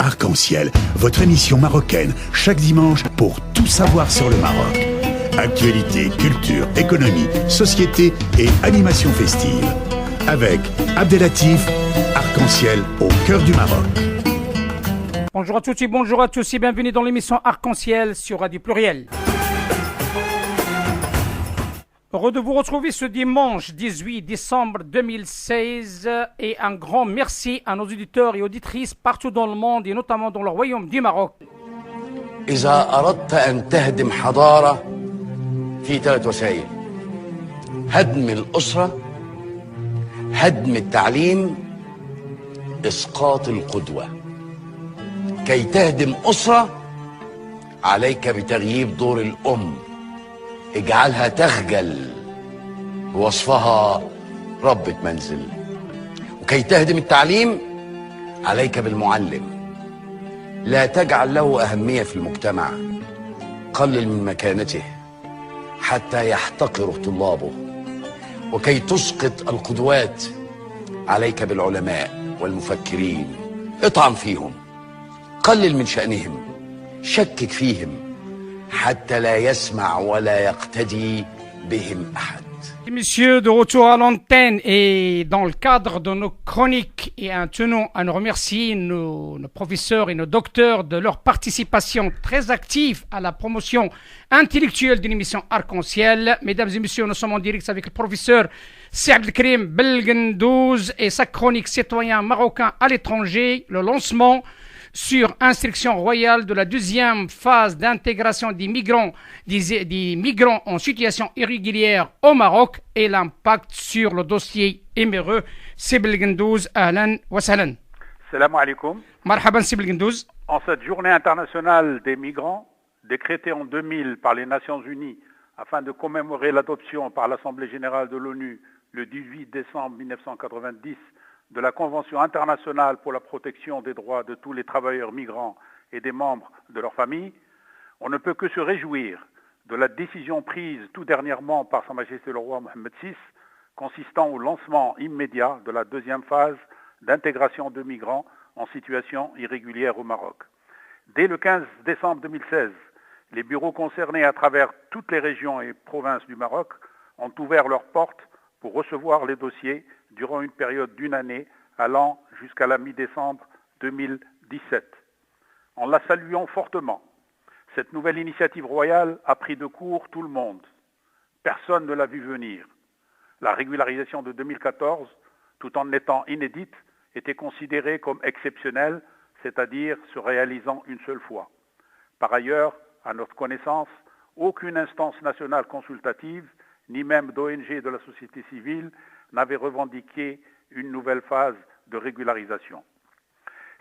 Arc-en-Ciel, votre émission marocaine, chaque dimanche pour tout savoir sur le Maroc. Actualité, culture, économie, société et animation festive. Avec Abdelatif, Arc-en-Ciel au cœur du Maroc. Bonjour à tous et bienvenue dans l'émission Arc-en-Ciel sur Radio Pluriel. Heureux de vous retrouver ce dimanche 18 décembre 2016 et un grand merci à nos auditeurs et auditrices partout dans le monde et notamment dans le royaume du Maroc. إذا أردت أن تهدم حضارة في 3 وسائل: هدم الأسرة، هدم التعليم، إسقاط القدوة. كي تهدم أسرة عليك بتغييب دور الأم، اجعلها تخجل بوصفها ربة منزل. وكي تهدم التعليم عليك بالمعلم، لا تجعل له أهمية في المجتمع، قلل من مكانته حتى يحتقره طلابه. وكي تسقط القدوات عليك بالعلماء والمفكرين، اطعن فيهم، قلل من شأنهم، شكك فيهم حتى لا يسمع ولا يقتدي بهم أحد. Messieurs, de retour à l'antenne et dans le cadre de nos chroniques et un tenons à nous remercier nos professeurs et nos docteurs de leur participation très active à la promotion intellectuelle d'une émission Arc-en-Ciel. Mesdames et messieurs, nous sommes en direct avec le professeur Saad Elkrim Belgendouz et sa chronique citoyen marocain à l'étranger, le lancement sur instruction royale de la deuxième phase d'intégration des migrants en situation irrégulière au Maroc et l'impact sur le dossier émireux. Sibel Gendouz, ahlan wa sahlan. Salam alaikum. Marhaban Sibel Gendouz. En cette journée internationale des migrants, décrétée en 2000 par les Nations Unies afin de commémorer l'adoption par l'Assemblée générale de l'ONU le 18 décembre 1990 de la Convention internationale pour la protection des droits de tous les travailleurs migrants et des membres de leur famille, on ne peut que se réjouir de la décision prise tout dernièrement par Sa Majesté le Roi Mohammed VI, consistant au lancement immédiat de la deuxième phase d'intégration de migrants en situation irrégulière au Maroc. Dès le 15 décembre 2016, les bureaux concernés à travers toutes les régions et provinces du Maroc ont ouvert leurs portes pour recevoir les dossiers durant une période d'une année allant jusqu'à la mi-décembre 2017. En la saluant fortement, cette nouvelle initiative royale a pris de court tout le monde. Personne ne l'a vu venir. La régularisation de 2014, tout en étant inédite, était considérée comme exceptionnelle, c'est-à-dire se réalisant une seule fois. Par ailleurs, à notre connaissance, aucune instance nationale consultative, ni même d'ONG de la société civile, n'avait revendiqué une nouvelle phase de régularisation.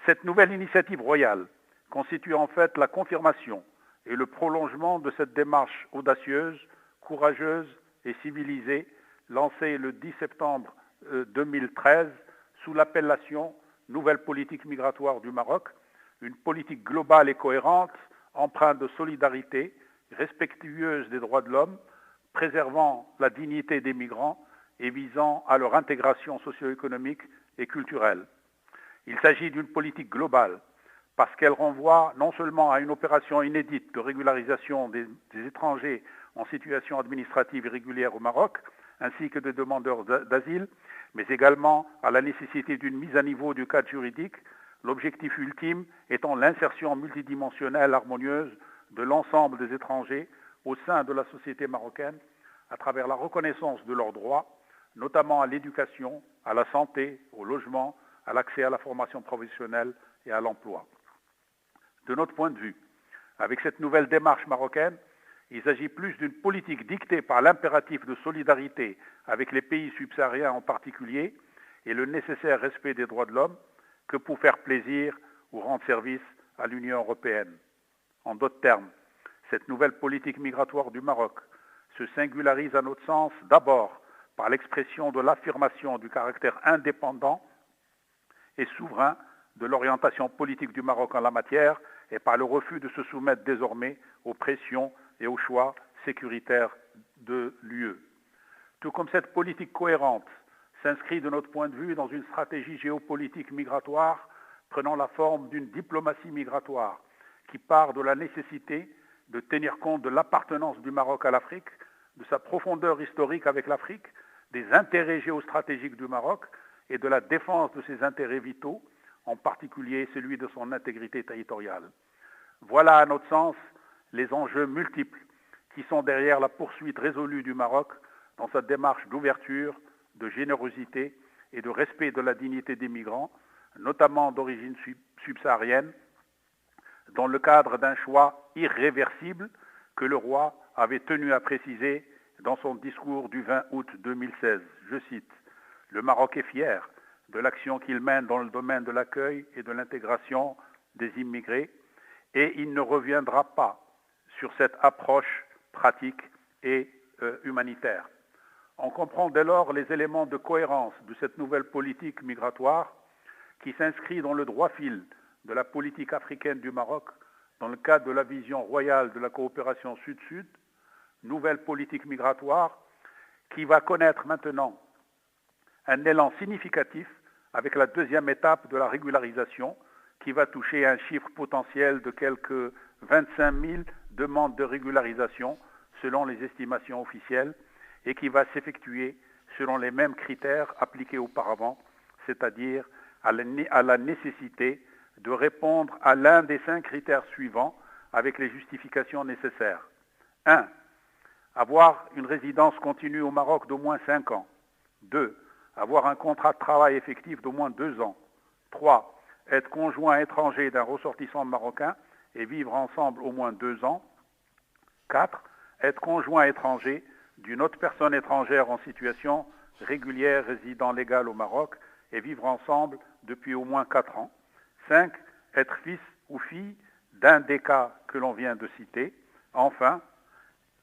Cette nouvelle initiative royale constitue en fait la confirmation et le prolongement de cette démarche audacieuse, courageuse et civilisée lancée le 10 septembre 2013 sous l'appellation Nouvelle politique migratoire du Maroc, une politique globale et cohérente, empreinte de solidarité, respectueuse des droits de l'homme, préservant la dignité des migrants et visant à leur intégration socio-économique et culturelle. Il s'agit d'une politique globale parce qu'elle renvoie non seulement à une opération inédite de régularisation des étrangers en situation administrative irrégulière au Maroc, ainsi que des demandeurs d'asile, mais également à la nécessité d'une mise à niveau du cadre juridique, l'objectif ultime étant l'insertion multidimensionnelle harmonieuse de l'ensemble des étrangers au sein de la société marocaine à travers la reconnaissance de leurs droits, notamment à l'éducation, à la santé, au logement, à l'accès à la formation professionnelle et à l'emploi. De notre point de vue, avec cette nouvelle démarche marocaine, il s'agit plus d'une politique dictée par l'impératif de solidarité avec les pays subsahariens en particulier et le nécessaire respect des droits de l'homme que pour faire plaisir ou rendre service à l'Union européenne. En d'autres termes, cette nouvelle politique migratoire du Maroc se singularise à notre sens d'abord par l'expression de l'affirmation du caractère indépendant et souverain de l'orientation politique du Maroc en la matière et par le refus de se soumettre désormais aux pressions et aux choix sécuritaires de l'UE. Tout comme cette politique cohérente s'inscrit de notre point de vue dans une stratégie géopolitique migratoire prenant la forme d'une diplomatie migratoire qui part de la nécessité de tenir compte de l'appartenance du Maroc à l'Afrique, de sa profondeur historique avec l'Afrique, des intérêts géostratégiques du Maroc et de la défense de ses intérêts vitaux, en particulier celui de son intégrité territoriale. Voilà, à notre sens, les enjeux multiples qui sont derrière la poursuite résolue du Maroc dans sa démarche d'ouverture, de générosité et de respect de la dignité des migrants, notamment d'origine subsaharienne, dans le cadre d'un choix irréversible que le roi avait tenu à préciser dans son discours du 20 août 2016. Je cite, « Le Maroc est fier de l'action qu'il mène dans le domaine de l'accueil et de l'intégration des immigrés et il ne reviendra pas sur cette approche pratique et humanitaire. » On comprend dès lors les éléments de cohérence de cette nouvelle politique migratoire qui s'inscrit dans le droit fil de la politique africaine du Maroc dans le cadre de la vision royale de la coopération Sud-Sud, nouvelle politique migratoire qui va connaître maintenant un élan significatif avec la deuxième étape de la régularisation qui va toucher un chiffre potentiel de quelques 25 000 demandes de régularisation selon les estimations officielles et qui va s'effectuer selon les mêmes critères appliqués auparavant, c'est-à-dire à la nécessité de répondre à l'un des 5 critères suivants avec les justifications nécessaires. 1. Avoir une résidence continue au Maroc d'au moins 5 ans. 2. Avoir un contrat de travail effectif d'au moins 2 ans. 3. Être conjoint étranger d'un ressortissant marocain et vivre ensemble au moins 2 ans. 4. Être conjoint étranger d'une autre personne étrangère en situation régulière résidant légal au Maroc et vivre ensemble depuis au moins 4 ans. 5. Être fils ou fille d'un des cas que l'on vient de citer. Enfin,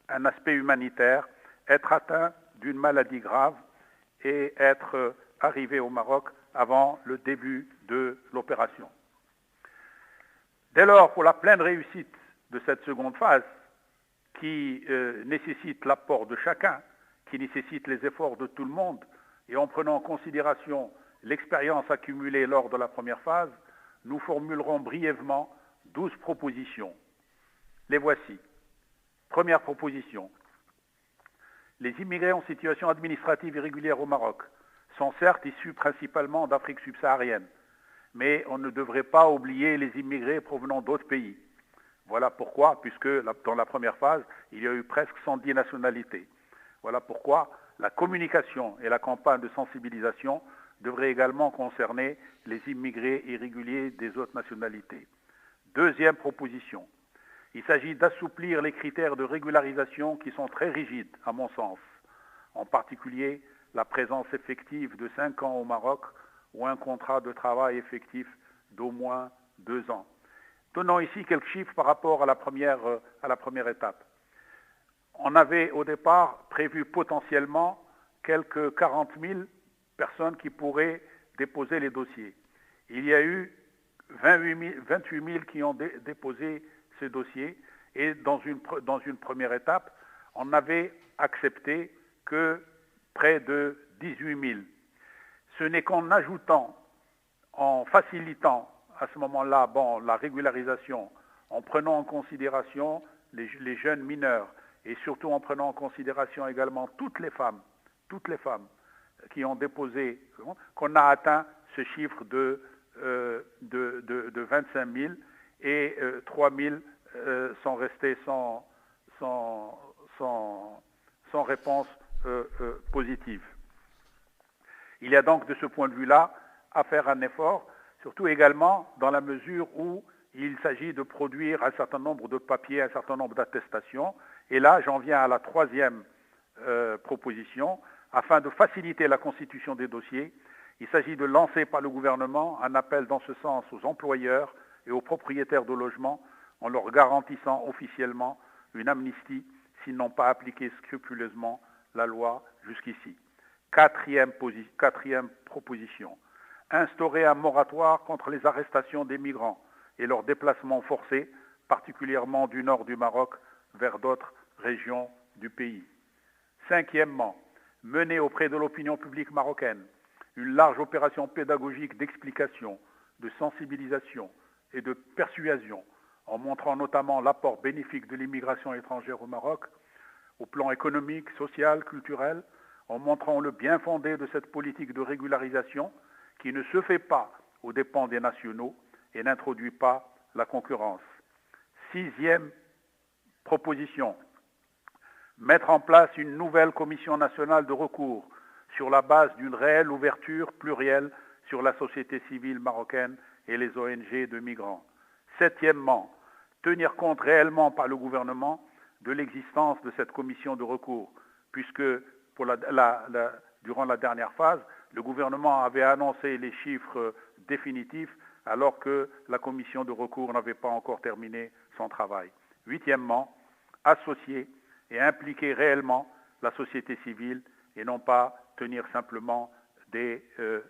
un aspect humanitaire, être atteint d'une maladie grave et être arrivé au Maroc avant le début de l'opération. Dès lors, pour la pleine réussite de cette seconde phase, qui nécessite l'apport de chacun, qui nécessite les efforts de tout le monde, et en prenant en considération l'expérience accumulée lors de la première phase, nous formulerons brièvement 12 propositions. Les voici. Première proposition. Les immigrés en situation administrative irrégulière au Maroc sont certes issus principalement d'Afrique subsaharienne, mais on ne devrait pas oublier les immigrés provenant d'autres pays. Voilà pourquoi, puisque dans la première phase, il y a eu presque 110 nationalités. Voilà pourquoi la communication et la campagne de sensibilisation devraient également concerner les immigrés irréguliers des autres nationalités. Deuxième proposition. Il s'agit d'assouplir les critères de régularisation qui sont très rigides, à mon sens. En particulier, la présence effective de 5 ans au Maroc ou un contrat de travail effectif d'au moins 2 ans. Donnons ici quelques chiffres par rapport à la première étape. On avait au départ prévu potentiellement quelques 40 000 personnes qui pourraient déposer les dossiers. Il y a eu 28 000 qui ont déposé ces dossiers et dans une première étape, on avait accepté que près de 18 000. Ce n'est qu'en ajoutant, en facilitant à ce moment-là, la régularisation, en prenant en considération les jeunes mineurs et surtout en prenant en considération également toutes les femmes qui ont déposé, qu'on a atteint ce chiffre de 25 000 et 3 000 sont restés sans réponse positive. Il y a donc de ce point de vue-là à faire un effort, surtout également dans la mesure où il s'agit de produire un certain nombre de papiers, un certain nombre d'attestations. Et là, j'en viens à la troisième proposition. Afin de faciliter la constitution des dossiers, il s'agit de lancer par le gouvernement un appel dans ce sens aux employeurs et aux propriétaires de logements en leur garantissant officiellement une amnistie s'ils n'ont pas appliqué scrupuleusement la loi jusqu'ici. Quatrième proposition. Instaurer un moratoire contre les arrestations des migrants et leurs déplacements forcés, particulièrement du nord du Maroc vers d'autres régions du pays. Cinquièmement, mener auprès de l'opinion publique marocaine une large opération pédagogique d'explication, de sensibilisation et de persuasion, en montrant notamment l'apport bénéfique de l'immigration étrangère au Maroc, au plan économique, social, culturel, en montrant le bien fondé de cette politique de régularisation qui ne se fait pas aux dépens des nationaux et n'introduit pas la concurrence. 6e proposition, mettre en place une nouvelle commission nationale de recours sur la base d'une réelle ouverture plurielle sur la société civile marocaine et les ONG de migrants. 7e, tenir compte réellement par le gouvernement de l'existence de cette commission de recours, puisque durant la dernière phase, le gouvernement avait annoncé les chiffres définitifs alors que la commission de recours n'avait pas encore terminé son travail. 8e, associer et impliquer réellement la société civile et non pas tenir simplement des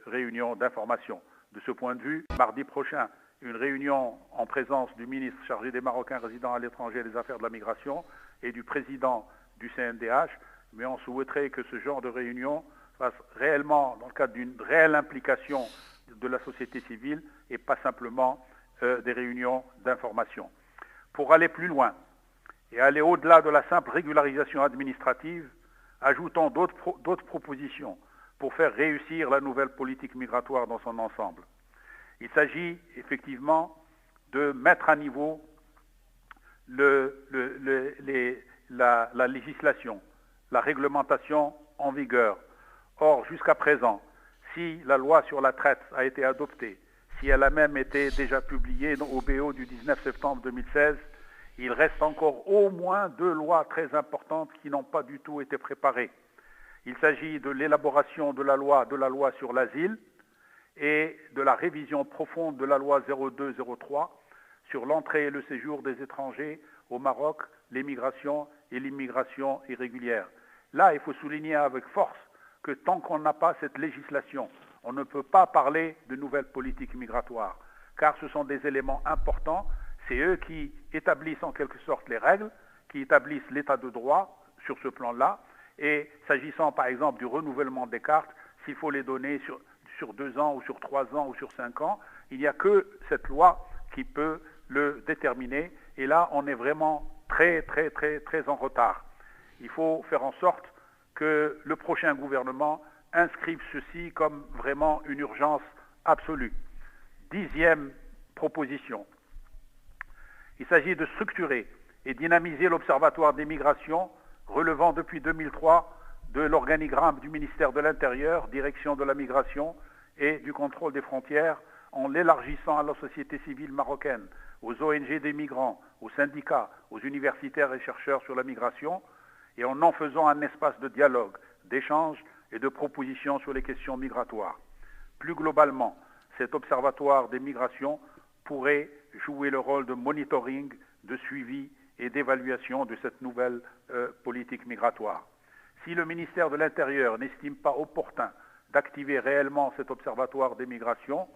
réunions d'information. De ce point de vue, mardi prochain, une réunion en présence du ministre chargé des Marocains résidant à l'étranger et des affaires de la migration et du président du CNDH, mais on souhaiterait que ce genre de réunion fasse réellement dans le cadre d'une réelle implication de la société civile et pas simplement des réunions d'information. Pour aller plus loin et aller au-delà de la simple régularisation administrative, ajoutons d'autres propositions pour faire réussir la nouvelle politique migratoire dans son ensemble. Il s'agit effectivement de mettre à niveau la législation, la réglementation en vigueur. Or, jusqu'à présent, si la loi sur la traite a été adoptée, si elle a même été déjà publiée au BO du 19 septembre 2016, il reste encore au moins 2 lois très importantes qui n'ont pas du tout été préparées. Il s'agit de l'élaboration de la loi sur l'asile et de la révision profonde de la loi 0203 sur l'entrée et le séjour des étrangers au Maroc, l'émigration et l'immigration irrégulière. Là, il faut souligner avec force que tant qu'on n'a pas cette législation, on ne peut pas parler de nouvelle politique migratoire, car ce sont des éléments importants. C'est eux qui établissent en quelque sorte les règles, qui établissent l'état de droit sur ce plan-là. Et s'agissant par exemple du renouvellement des cartes, s'il faut les donner sur 2 ans ou sur 3 ans ou sur 5 ans, il n'y a que cette loi qui peut le déterminer. Et là, on est vraiment très en retard. Il faut faire en sorte que le prochain gouvernement inscrive ceci comme vraiment une urgence absolue. 10e proposition. Il s'agit de structurer et dynamiser l'Observatoire des migrations relevant depuis 2003 de l'organigramme du ministère de l'Intérieur, direction de la migration et du contrôle des frontières, en l'élargissant à la société civile marocaine, aux ONG des migrants, aux syndicats, aux universitaires et chercheurs sur la migration, et en faisant un espace de dialogue, d'échange et de propositions sur les questions migratoires. Plus globalement, cet observatoire des migrations pourrait jouer le rôle de monitoring, de suivi et d'évaluation de cette nouvelle politique migratoire. Si le ministère de l'Intérieur n'estime pas opportun d'activer réellement cet observatoire des migrations,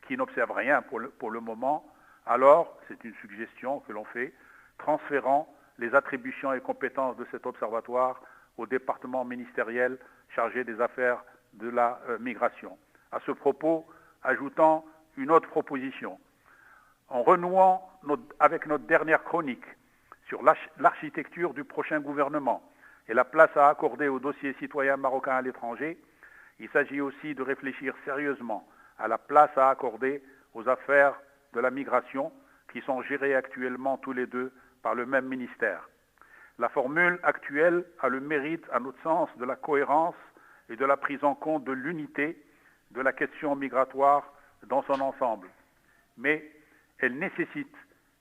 qui n'observe rien pour le moment, alors, c'est une suggestion que l'on fait, transférant les attributions et compétences de cet observatoire au département ministériel chargé des affaires de la migration. À ce propos, ajoutons une autre proposition. En renouant avec notre dernière chronique sur l'architecture du prochain gouvernement et la place à accorder aux dossiers citoyens marocains à l'étranger, il s'agit aussi de réfléchir sérieusement à la place à accorder aux affaires de la migration qui sont gérées actuellement tous les deux par le même ministère. La formule actuelle a le mérite, à notre sens, de la cohérence et de la prise en compte de l'unité de la question migratoire dans son ensemble. Mais elle nécessite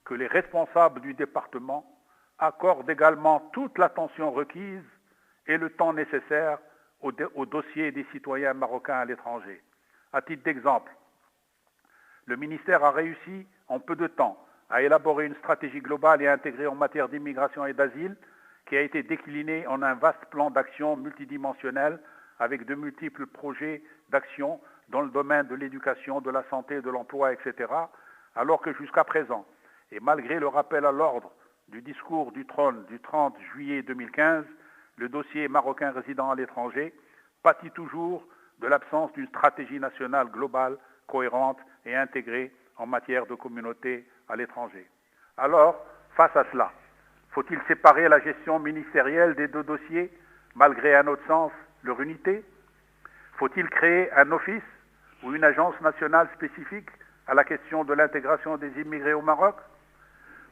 que les responsables du département accordent également toute l'attention requise et le temps nécessaire au dossier des citoyens marocains à l'étranger. À titre d'exemple, le ministère a réussi en peu de temps à élaborer une stratégie globale et intégrée en matière d'immigration et d'asile qui a été déclinée en un vaste plan d'action multidimensionnel avec de multiples projets d'action dans le domaine de l'éducation, de la santé, de l'emploi, etc., alors que jusqu'à présent, et malgré le rappel à l'ordre du discours du trône du 30 juillet 2015, le dossier marocain résidant à l'étranger pâtit toujours de l'absence d'une stratégie nationale globale, cohérente et intégrée en matière de communauté à l'étranger. Alors, face à cela, faut-il séparer la gestion ministérielle des deux dossiers, malgré à notre sens leur unité? Faut-il créer un office ou une agence nationale spécifique à la question de l'intégration des immigrés au Maroc?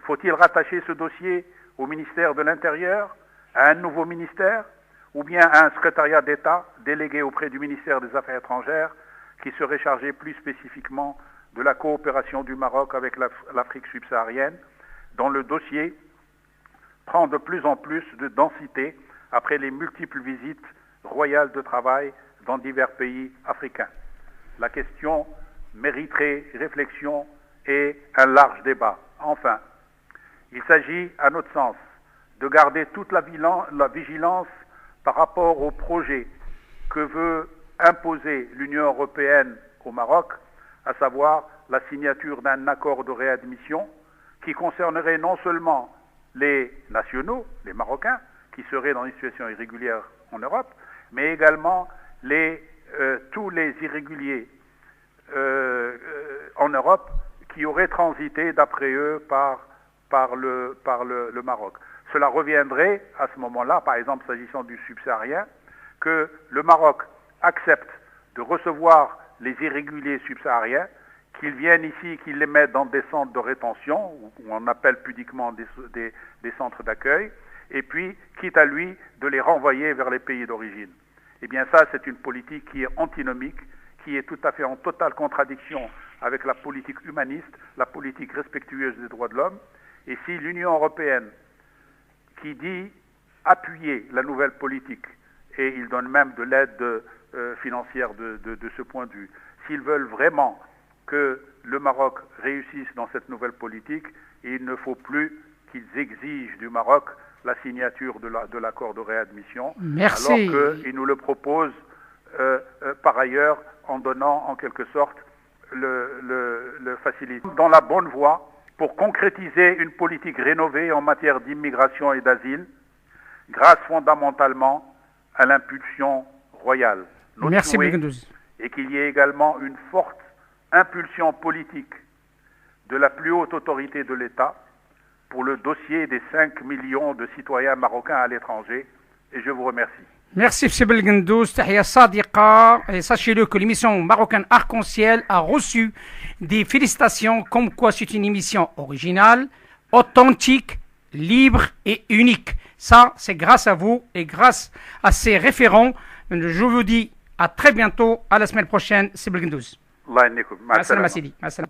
Faut-il rattacher ce dossier au ministère de l'Intérieur, à un nouveau ministère, ou bien à un secrétariat d'État délégué auprès du ministère des Affaires étrangères qui serait chargé plus spécifiquement de la coopération du Maroc avec l'Afrique subsaharienne, dont le dossier prend de plus en plus de densité après les multiples visites royales de travail dans divers pays africains. La question mériterait réflexion et un large débat. Enfin, il s'agit, à notre sens, de garder toute la vigilance par rapport au projet que veut imposer l'Union européenne au Maroc, à savoir la signature d'un accord de réadmission qui concernerait non seulement les nationaux, les Marocains, qui seraient dans une situation irrégulière en Europe, mais également tous les irréguliers en Europe qui auraient transité, d'après eux, par le Maroc. Cela reviendrait à ce moment-là, par exemple s'agissant du subsaharien, que le Maroc accepte de recevoir les irréguliers subsahariens, qu'ils viennent ici, qu'ils les mettent dans des centres de rétention, ou on appelle pudiquement des centres d'accueil, et puis, quitte à lui, de les renvoyer vers les pays d'origine. Eh bien ça, c'est une politique qui est antinomique, qui est tout à fait en totale contradiction avec la politique humaniste, la politique respectueuse des droits de l'homme. Et si l'Union européenne, qui dit appuyer la nouvelle politique, et il donne même de l'aide financière de ce point de vue, s'ils veulent vraiment que le Maroc réussisse dans cette nouvelle politique, il ne faut plus qu'ils exigent du Maroc la signature de l'accord de réadmission, Merci. Alors qu'ils nous le proposent par ailleurs en donnant en quelque sorte le facilité dans la bonne voie pour concrétiser une politique rénovée en matière d'immigration et d'asile, grâce fondamentalement à l'impulsion royale. Notre Merci, souhait Belgendouz. est qu'il y ait également une forte impulsion politique de la plus haute autorité de l'État pour le dossier des 5 millions de citoyens marocains à l'étranger. Et je vous remercie. Merci, M. Belgendouz. Tahia Sadiqa. Et sachez-le que l'émission Marocaine Arc-en-Ciel a reçu des félicitations comme quoi c'est une émission originale, authentique, libre et unique. Ça, c'est grâce à vous et grâce à ces référents. Je vous dis à très bientôt, à la semaine prochaine. C'est Belgendouz. Allah yahnikum. Ma Assalam salama. Sidi. Assalam.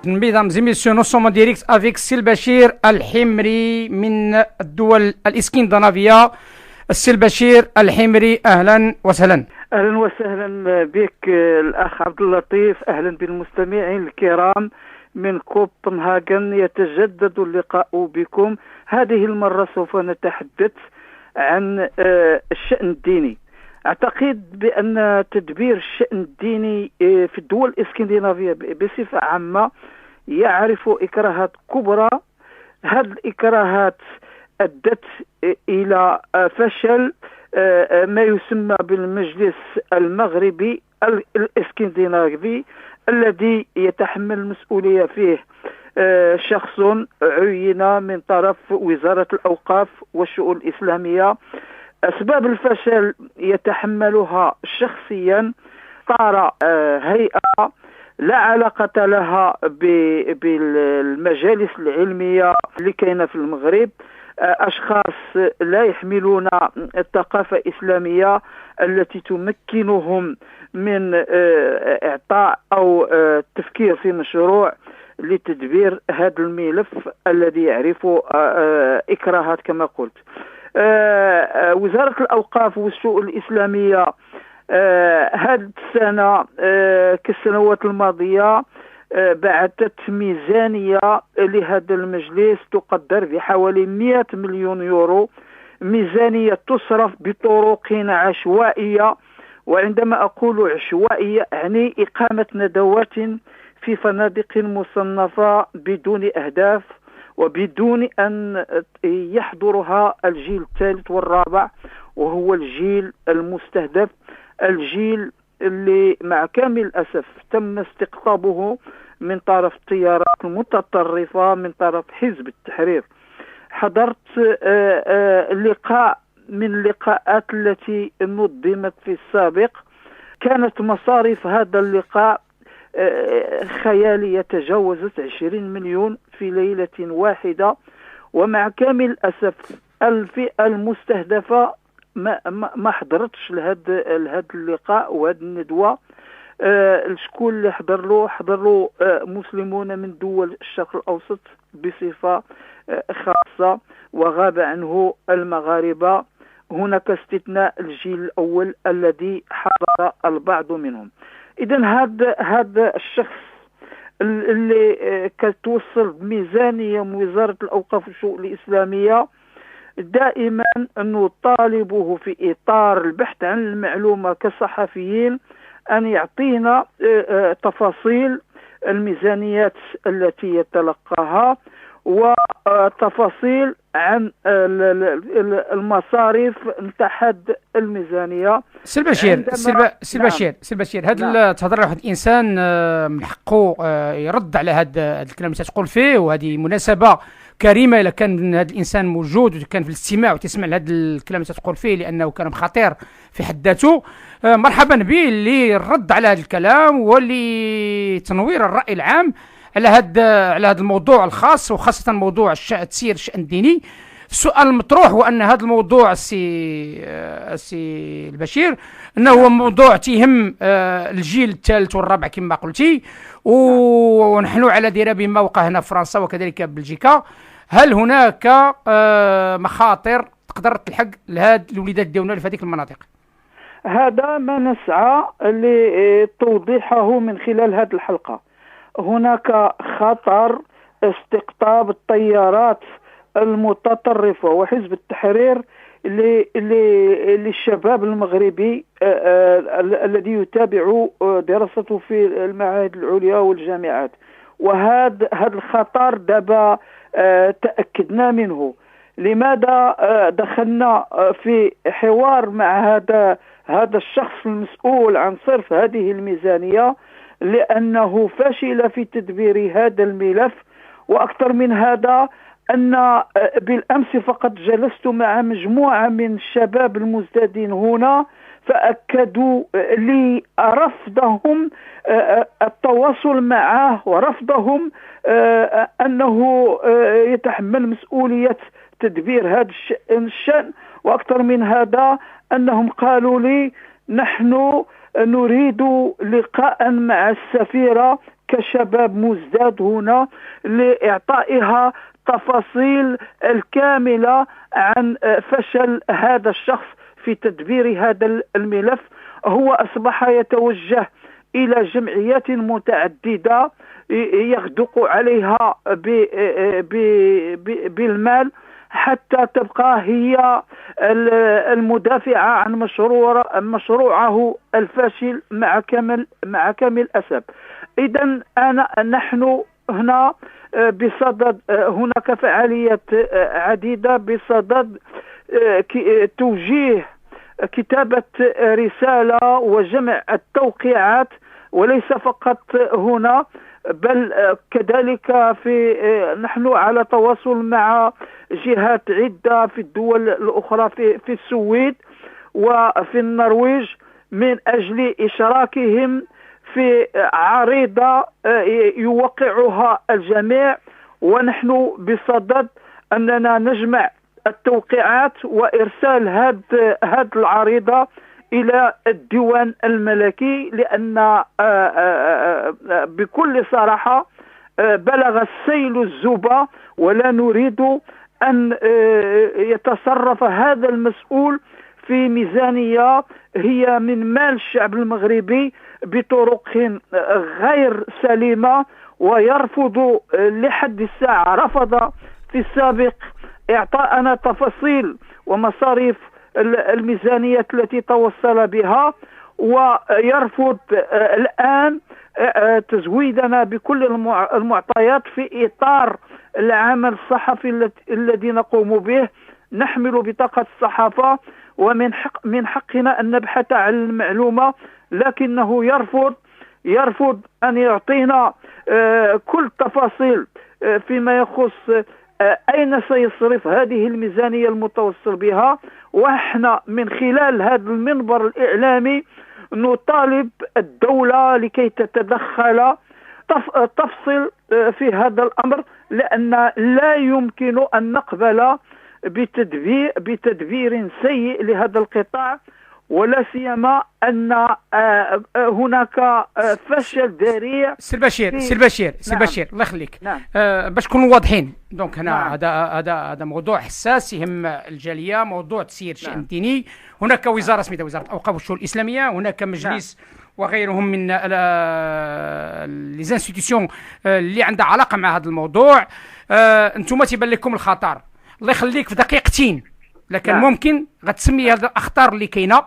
Mesdames et messieurs, nous sommes en direct avec Silbachir Al-Himri من الدول الإسكندنافية. Silbachir Al-Himri, أهلا وسهلا. اهلا وسهلا بك الاخ عبد اللطيف، اهلا بالمستمعين الكرام من كوبنهاغن. يتجدد اللقاء بكم. هذه المرة سوف نتحدث عن الشأن الديني. اعتقد بان تدبير الشأن الديني في الدول الاسكندنافية بصفة عامة يعرف اكراهات كبرى. هذه الاكراهات ادت الى فشل ما يسمى بالمجلس المغربي الاسكندنافي الذي يتحمل المسؤولية فيه شخص عين من طرف وزارة الأوقاف والشؤون الإسلامية. أسباب الفشل يتحملها شخصيا. طار هيئة لا علاقة لها بالمجالس العلمية اللي كاينة في المغرب، أشخاص لا يحملون الثقافة الإسلامية التي تمكنهم من إعطاء أو التفكير في مشروع لتدبير هذا الملف الذي يعرف إكراهات كما قلت. وزارة الأوقاف والشؤون الإسلامية هذه السنة كالسنوات الماضية بعثت ميزانية لهذا المجلس تقدر بحوالي 100 مليون يورو، ميزانية تصرف بطرق عشوائية. وعندما أقول عشوائية يعني إقامة ندوات في فنادق مصنفة بدون أهداف وبدون أن يحضرها الجيل الثالث والرابع، وهو الجيل المستهدف، الجيل اللي مع كامل الأسف تم استقطابه من طرف التيارات المتطرفة، من طرف حزب التحرير. حضرت لقاء من اللقاءات التي نظمت في السابق، كانت مصاريف هذا اللقاء خيالية، تجاوزت 20 مليون في ليلة واحدة. ومع كامل الأسف الفئة المستهدفة ما حضرتش لهذا اللقاء وهذه الندوة. الشكون اللي حضر له مسلمون من دول الشرق الأوسط بصفة خاصة، وغاب عنه المغاربة. هناك استثناء الجيل الأول الذي حضر البعض منهم. إذن هذا الشخص اللي كتوصل بميزانية من وزارة الأوقاف والشؤون الإسلامية، دائما نطالبه في إطار البحث عن المعلومة كصحفيين أن يعطينا تفاصيل الميزانيات التي يتلقاها، وتفاصيل عن المصاريف نتاع الميزانية. سي البشير هذا تهضر على واحد الانسان من حقه يرد على هذا الكلام اللي تقول فيه، وهذه مناسبه كريمه الا كان هذا الانسان موجود وكان في الاستماع وتسمع لهذا الكلام اللي تقول فيه، لانه كلام خطير في حد ذاته. مرحبا به اللي رد على هذا الكلام واللي تنوير الراي العام على هذا الموضوع الخاص، وخاصه موضوع تسيير الشأن الديني. السؤال المطروح هو ان هذا الموضوع السي البشير انه هو موضوع تيهم الجيل الثالث والرابع كما قلتي، ونحن على درايه بما وقع هنا في فرنسا وكذلك بلجيكا. هل هناك مخاطر تقدر تلحق لهذه الوليدات ديالنا في هذيك المناطق؟ هذا ما نسعى لتوضيحه من خلال هذه الحلقة. هناك خطر استقطاب التيارات المتطرفة وحزب التحرير للشباب المغربي الذي يتابع دراسته في المعاهد العليا والجامعات. وهذا الخطر دابا تأكدنا منه. لماذا دخلنا في حوار مع هذا الشخص المسؤول عن صرف هذه الميزانية؟ لأنه فشل في تدبير هذا الملف. وأكثر من هذا أن بالأمس فقط جلست مع مجموعة من الشباب المزدادين هنا، فأكدوا لي رفضهم التواصل معه، ورفضهم أنه يتحمل مسؤولية تدبير هذا الشأن. وأكثر من هذا أنهم قالوا لي نحن نريد لقاء مع السفيرة كشباب مزداد هنا لإعطائها تفاصيل الكاملة عن فشل هذا الشخص في تدبير هذا الملف. هو أصبح يتوجه إلى جمعيات متعددة يغدق عليها بالمال حتى تبقى هي المدافعة عن مشروعه الفاشل مع كامل الأسف. إذن نحن هنا بصدد هناك فعاليات عديدة بصدد توجيه كتابة رسالة وجمع التوقيعات، وليس فقط هنا بل كذلك نحن على تواصل مع جهات عدة في الدول الأخرى في السويد وفي النرويج من أجل إشراكهم في عريضة يوقعها الجميع. ونحن بصدد أننا نجمع التوقيعات وإرسال هذه العريضة إلى الديوان الملكي، لأن بكل صراحة بلغ السيل الزبا، ولا نريد أن يتصرف هذا المسؤول في ميزانية هي من مال الشعب المغربي بطرق غير سليمة. ويرفض لحد الساعة، رفض في السابق إعطاءنا تفاصيل ومصاريف الميزانية التي توصل بها، ويرفض الآن تزويدنا بكل المعطيات في إطار العمل الصحفي الذي نقوم به. نحمل بطاقة الصحافة من حقنا أن نبحث عن المعلومة، لكنه يرفض أن يعطينا كل التفاصيل فيما يخص أين سيصرف هذه الميزانية المتوصل بها. وإحنا من خلال هذا المنبر الإعلامي نطالب الدولة لكي تتدخل تفصل في هذا الأمر، لأن لا يمكن أن نقبل بتدبير سيء لهذا القطاع، ولا سيما أن هناك فشل ذريع. سي البشير الله يخليك. نعم. باش نكونوا واضحين، دونك هنا نعم. هذا موضوع حساس يهم الجاليه، موضوع تسيير الشأن الديني. هناك وزاره سميتها وزاره الاوقاف والشؤون الاسلاميه، هناك مجلس وغيرهم من لي انستيتيسيون اللي عندها علاقه مع هذا الموضوع. انتم تيبان لكم الخطر، الله يخليك في دقيقتين لكن ممكن غتسمي هذه الاخطار اللي كاينه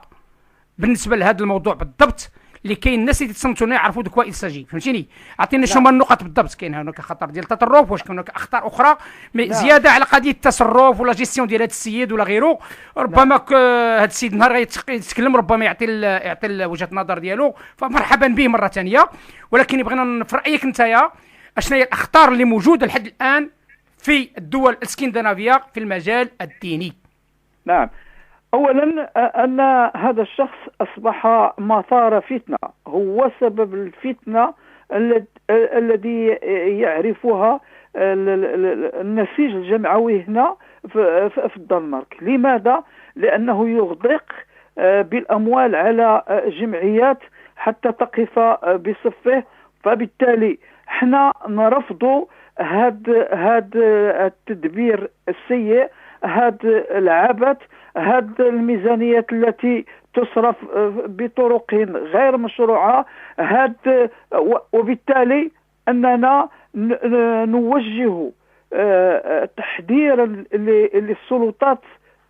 بالنسبه لهذا الموضوع بالضبط، اللي كاين الناس اللي تصنتونا يعرفوا دو كوا يساجي. فهمتيني؟ عطينا شنو هما النقط بالضبط. كاين هناك خطر ديال التطرف، واش كاين هناك اخطار اخرى زياده على قضيه التصرف ولا جيستيون ديال هذا السيد ولا غيره؟ ربما هذا السيد نهار غيتكلم ربما يعطي وجهه النظر ديالو، فمرحبا به مره ثانيه. ولكن بغينا في رايك نتايا اشنا هي الاخطار اللي موجوده لحد الان في الدول الاسكندنافيه في المجال الديني؟ نعم، أولا أن هذا الشخص أصبح مثار فتنة، هو سبب الفتنة الذي يعرفها النسيج الجمعوي هنا في الدنمارك. لماذا؟ لأنه يغدق بالأموال على جمعيات حتى تقف بصفه. فبالتالي احنا نرفض هذا التدبير السيء، هذا العبث، هذه الميزانيات التي تصرف بطرق غير مشروعة. وبالتالي أننا نوجه تحذيرا للسلطات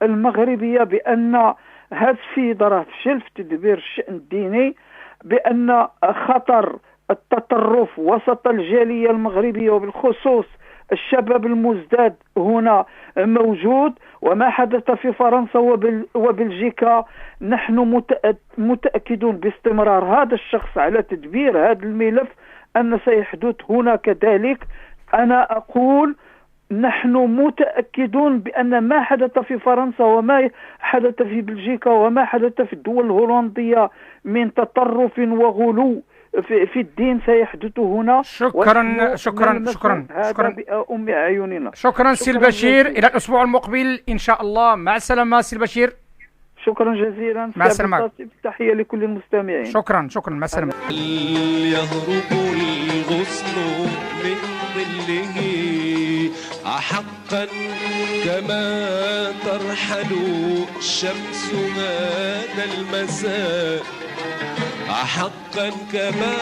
المغربية بأن هذا السيد راه فشل في تدبير الشأن الديني، بأن خطر التطرف وسط الجالية المغربية وبالخصوص الشباب المزداد هنا موجود. وما حدث في فرنسا وبلجيكا نحن متأكدون باستمرار هذا الشخص على تدبير هذا الملف أن سيحدث هنا كذلك. أنا أقول نحن متأكدون بأن ما حدث في فرنسا وما حدث في بلجيكا وما حدث في الدول الهولندية من تطرف وغلو في الدين سيحدث هنا. شكرا بأم أعيننا. شكرا سي البشير، إلى الأسبوع المقبل إن شاء الله. مع السلامة سي البشير. شكرا جزيلا. مع السلامة. تحية لكل المستمعين. شكرا مع السلامة. يهرب الغصن من ظله أحقا كما ترحل الشمس هذا المساء، أحقا كما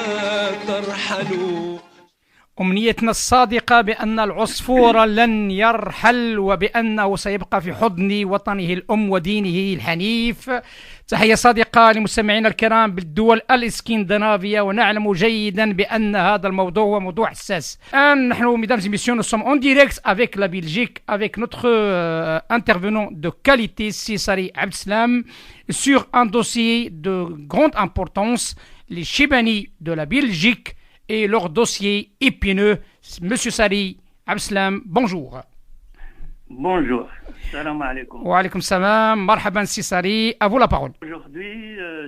ترحل. أمنيتنا الصادقة بأن العصفور لن يرحل وبأنه سيبقى في حضن وطنه الأم ودينه الحنيف. تحية صادقة لمستمعينا الكرام بالدول الاسكندنافية، ونعلم جيدا بأن هذا الموضوع هو موضوع حساس. الآن نحن mesdames et messieurs, nous sommes en direct avec la Belgique, avec notre intervenant de qualité, Sissari Abdeslam, sur un dossier de grande importance, les Chibani de la Belgique et leur dossier épineux. Monsieur Sari Abdeslam, bonjour. Bonjour, salam alaikum. Wa alaikum salam, marhaban Sissari, à vous la parole. Aujourd'hui,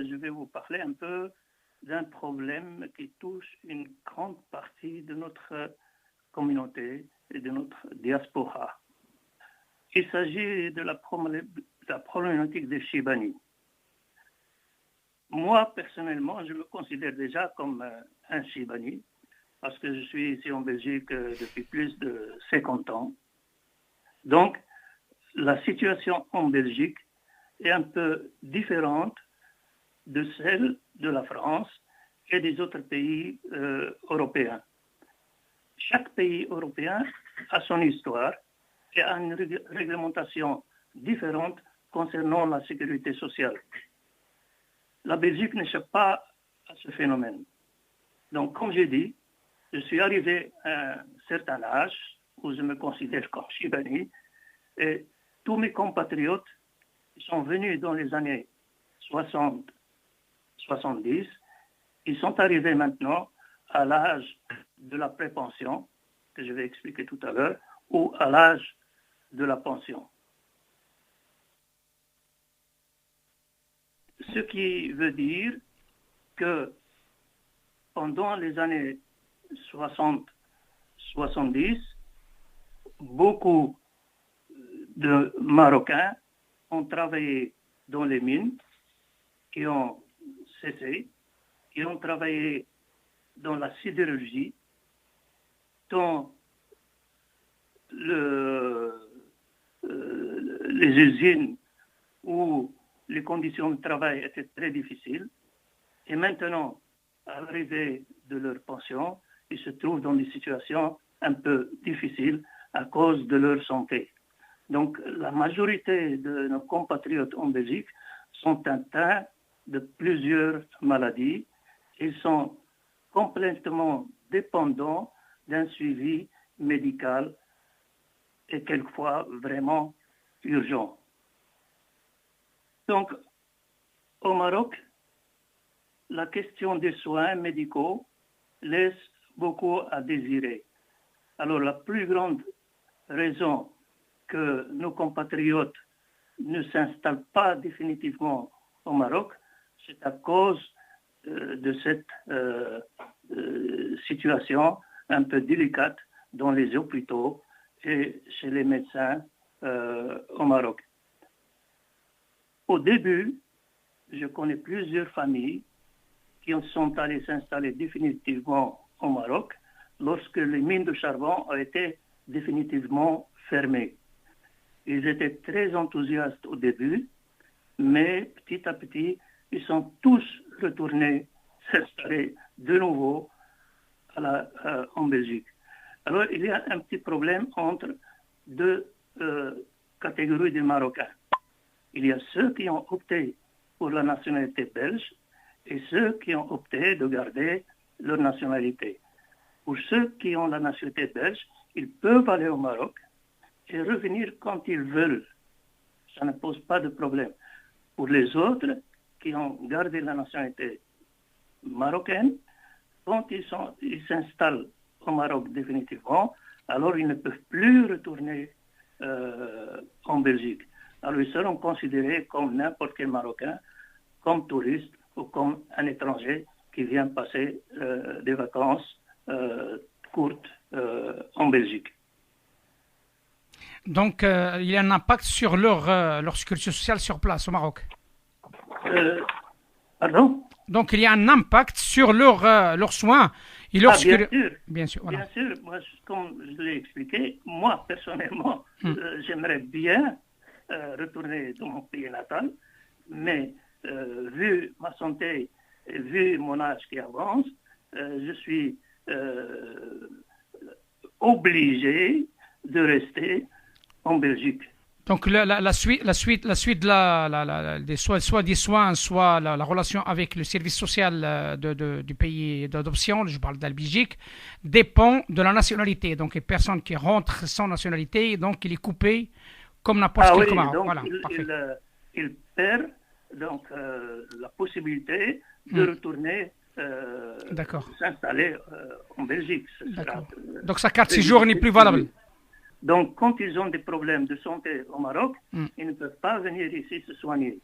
je vais vous parler un peu d'un problème qui touche une grande partie de notre communauté et de notre diaspora. Il s'agit de la problématique des Chibani. Moi, personnellement, je me considère déjà comme un Chibani parce que je suis ici en Belgique depuis plus de 50 ans. Donc, la situation en Belgique est un peu différente de celle de la France et des autres pays européens. Chaque pays européen a son histoire et a une réglementation différente concernant la sécurité sociale. La Belgique n'échappe pas à ce phénomène. Donc, comme j'ai dit, je suis arrivé à un certain âge, où je me considère comme Chibani. Et tous mes compatriotes sont venus dans les années 60, 70. Ils sont arrivés maintenant à l'âge de la prépension, que je vais expliquer tout à l'heure, ou à l'âge de la pension. Ce qui veut dire que pendant les années 60-70, beaucoup de Marocains ont travaillé dans les mines, qui ont cessé, qui ont travaillé dans la sidérurgie, dans les usines où les conditions de travail étaient très difficiles. Et maintenant, à l'arrivée de leur pension, ils se trouvent dans des situations un peu difficiles à cause de leur santé. Donc, la majorité de nos compatriotes en Belgique sont atteints de plusieurs maladies. Ils sont complètement dépendants d'un suivi médical et quelquefois vraiment urgent. Donc, au Maroc, la question des soins médicaux laisse beaucoup à désirer. Alors, la plus grande raison que nos compatriotes ne s'installent pas définitivement au Maroc, c'est à cause de cette situation un peu délicate dans les hôpitaux et chez les médecins au Maroc. Au début, je connais plusieurs familles qui sont allées s'installer définitivement au Maroc lorsque les mines de charbon ont été définitivement fermées. Ils étaient très enthousiastes au début, mais petit à petit, ils sont tous retournés s'installer de nouveau en Belgique. Alors, il y a un petit problème entre deux catégories de Marocains. Il y a ceux qui ont opté pour la nationalité belge et ceux qui ont opté de garder leur nationalité. Pour ceux qui ont la nationalité belge, ils peuvent aller au Maroc et revenir quand ils veulent. Ça ne pose pas de problème. Pour les autres qui ont gardé la nationalité marocaine, quand ils s'installent au Maroc définitivement, alors ils ne peuvent plus retourner en Belgique. Alors ils seront considérés comme n'importe quel Marocain, comme touriste ou comme un étranger qui vient passer des vacances courtes en Belgique. Donc, il y a un impact sur leur sécurité sociale sur place au Maroc. Pardon ? Donc, il y a un impact sur leurs soins et leur sécurité. Bien sûr. Voilà. Bien sûr. Moi, comme je l'ai expliqué, moi, personnellement, j'aimerais bien retourner dans mon pays natal, mais vu ma santé et vu mon âge qui avance, je suis obligé de rester en Belgique. Donc la suite soit des soins, soit la relation avec le service social du pays d'adoption, je parle de la Belgique, dépend de la nationalité. Donc une personne qui rentre sans nationalité, donc il est coupé comme n'importe quel Maroc. Donc voilà, il perd donc la possibilité de retourner s'installer en Belgique. Donc sa carte séjour n'est plus valable. Donc, quand ils ont des problèmes de santé au Maroc, ils ne peuvent pas venir ici se soigner.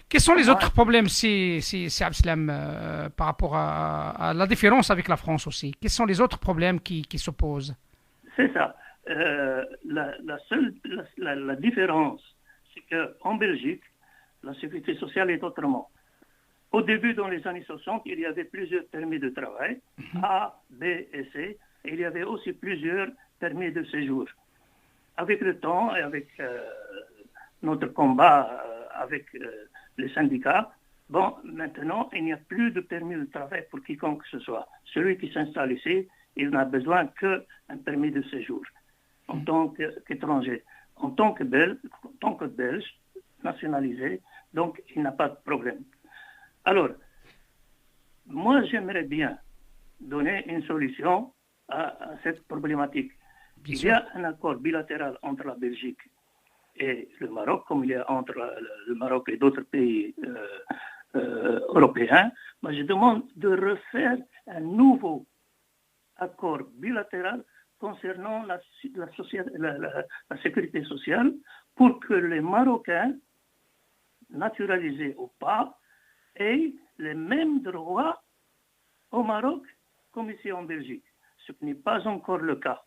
Quels sont les autres problèmes, si Abdeslam, par rapport à la différence avec la France aussi? Quels sont les autres problèmes qui s'opposent? C'est ça. La différence, c'est qu'en Belgique, la sécurité sociale est autrement. Au début, dans les années 60, il y avait plusieurs permis de travail, A, B et C, et il y avait aussi plusieurs permis de séjour. Avec le temps et avec notre combat avec les syndicats, maintenant, il n'y a plus de permis de travail pour quiconque que ce soit. Celui qui s'installe ici, il n'a besoin qu'un permis de séjour en tant qu'étranger. En tant que Belge, nationalisé, donc il n'a pas de problème. Alors, moi, j'aimerais bien donner une solution à cette problématique. Il y a un accord bilatéral entre la Belgique et le Maroc, comme il y a entre le Maroc et d'autres pays européens. Moi, je demande de refaire un nouveau accord bilatéral concernant la sécurité sociale pour que les Marocains, naturalisés ou pas, aient les mêmes droits au Maroc comme ici en Belgique, ce qui n'est pas encore le cas.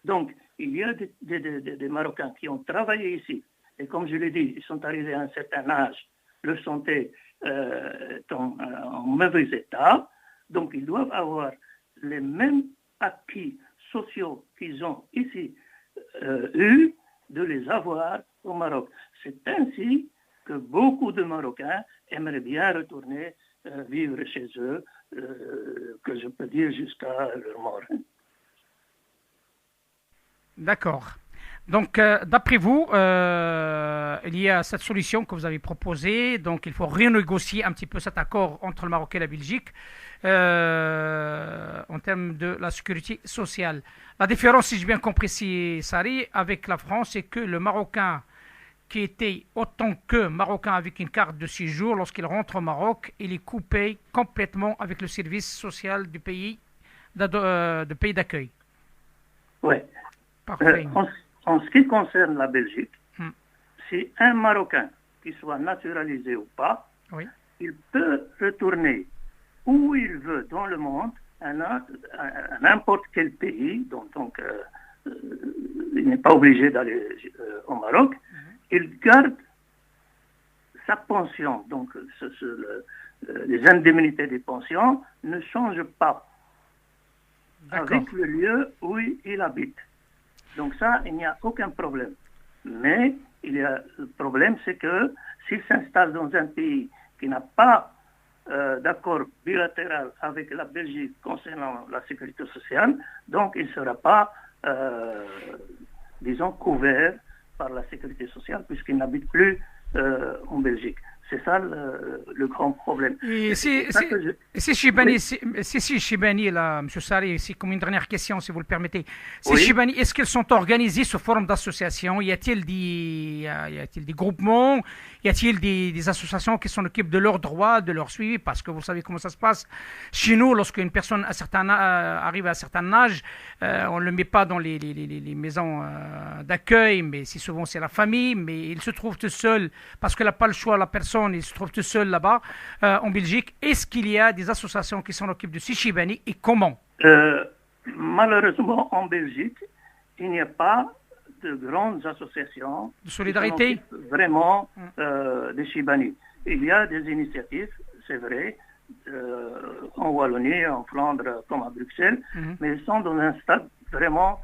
Donc, il y a des Marocains qui ont travaillé ici, et comme je l'ai dit, ils sont arrivés à un certain âge, leur santé est en mauvais état, donc ils doivent avoir les mêmes acquis sociaux qu'ils ont ici eu, de les avoir au Maroc. C'est ainsi que beaucoup de Marocains aimeraient bien retourner vivre chez eux, que je peux dire jusqu'à leur mort. D'accord. Donc, d'après vous, il y a cette solution que vous avez proposée. Donc, il faut renégocier un petit peu cet accord entre le Maroc et la Belgique en termes de la sécurité sociale. La différence, si j'ai bien compris, Sari, avec la France, c'est que le Marocain qui était autant que Marocain avec une carte de séjour, lorsqu'il rentre au Maroc, il est coupé complètement avec le service social du pays d'accueil. Oui. Parfait. En ce qui concerne la Belgique, si un Marocain, qu'il soit naturalisé ou pas, il peut retourner où il veut dans le monde, à n'importe quel pays, donc il n'est pas obligé d'aller au Maroc, il garde sa pension, donc les indemnités des pensions ne changent pas avec le lieu où il habite. Donc ça, il n'y a aucun problème. Mais le problème, c'est que s'il s'installe dans un pays qui n'a pas d'accord bilatéral avec la Belgique concernant la sécurité sociale, donc il ne sera pas, disons, couvert par la sécurité sociale puisqu'il n'habite plus en Belgique. C'est ça le grand problème. Et si Chibani, là, M. Sari, c'est comme une dernière question, si vous le permettez. Chibani, est-ce qu'elles sont organisées sous forme d'associations? Y a-t-il des groupements? Y a-t-il des associations qui s'en occupent de leurs droits, de leur suivi? Parce que vous savez comment ça se passe. Chez nous, lorsqu'une personne arrive à un certain âge, on ne le met pas dans les maisons d'accueil, mais souvent c'est la famille, mais il se trouve tout seul parce qu'elle n'a pas le choix, la personne. Il se trouve tout seul là-bas, en Belgique. Est-ce qu'il y a des associations qui s'en occupent de Chibani et comment? Malheureusement, en Belgique, il n'y a pas de grandes associations de solidarité vraiment de Chibani. Il y a des initiatives, c'est vrai, en Wallonie, en Flandre, comme à Bruxelles, mais ils sont dans un stade vraiment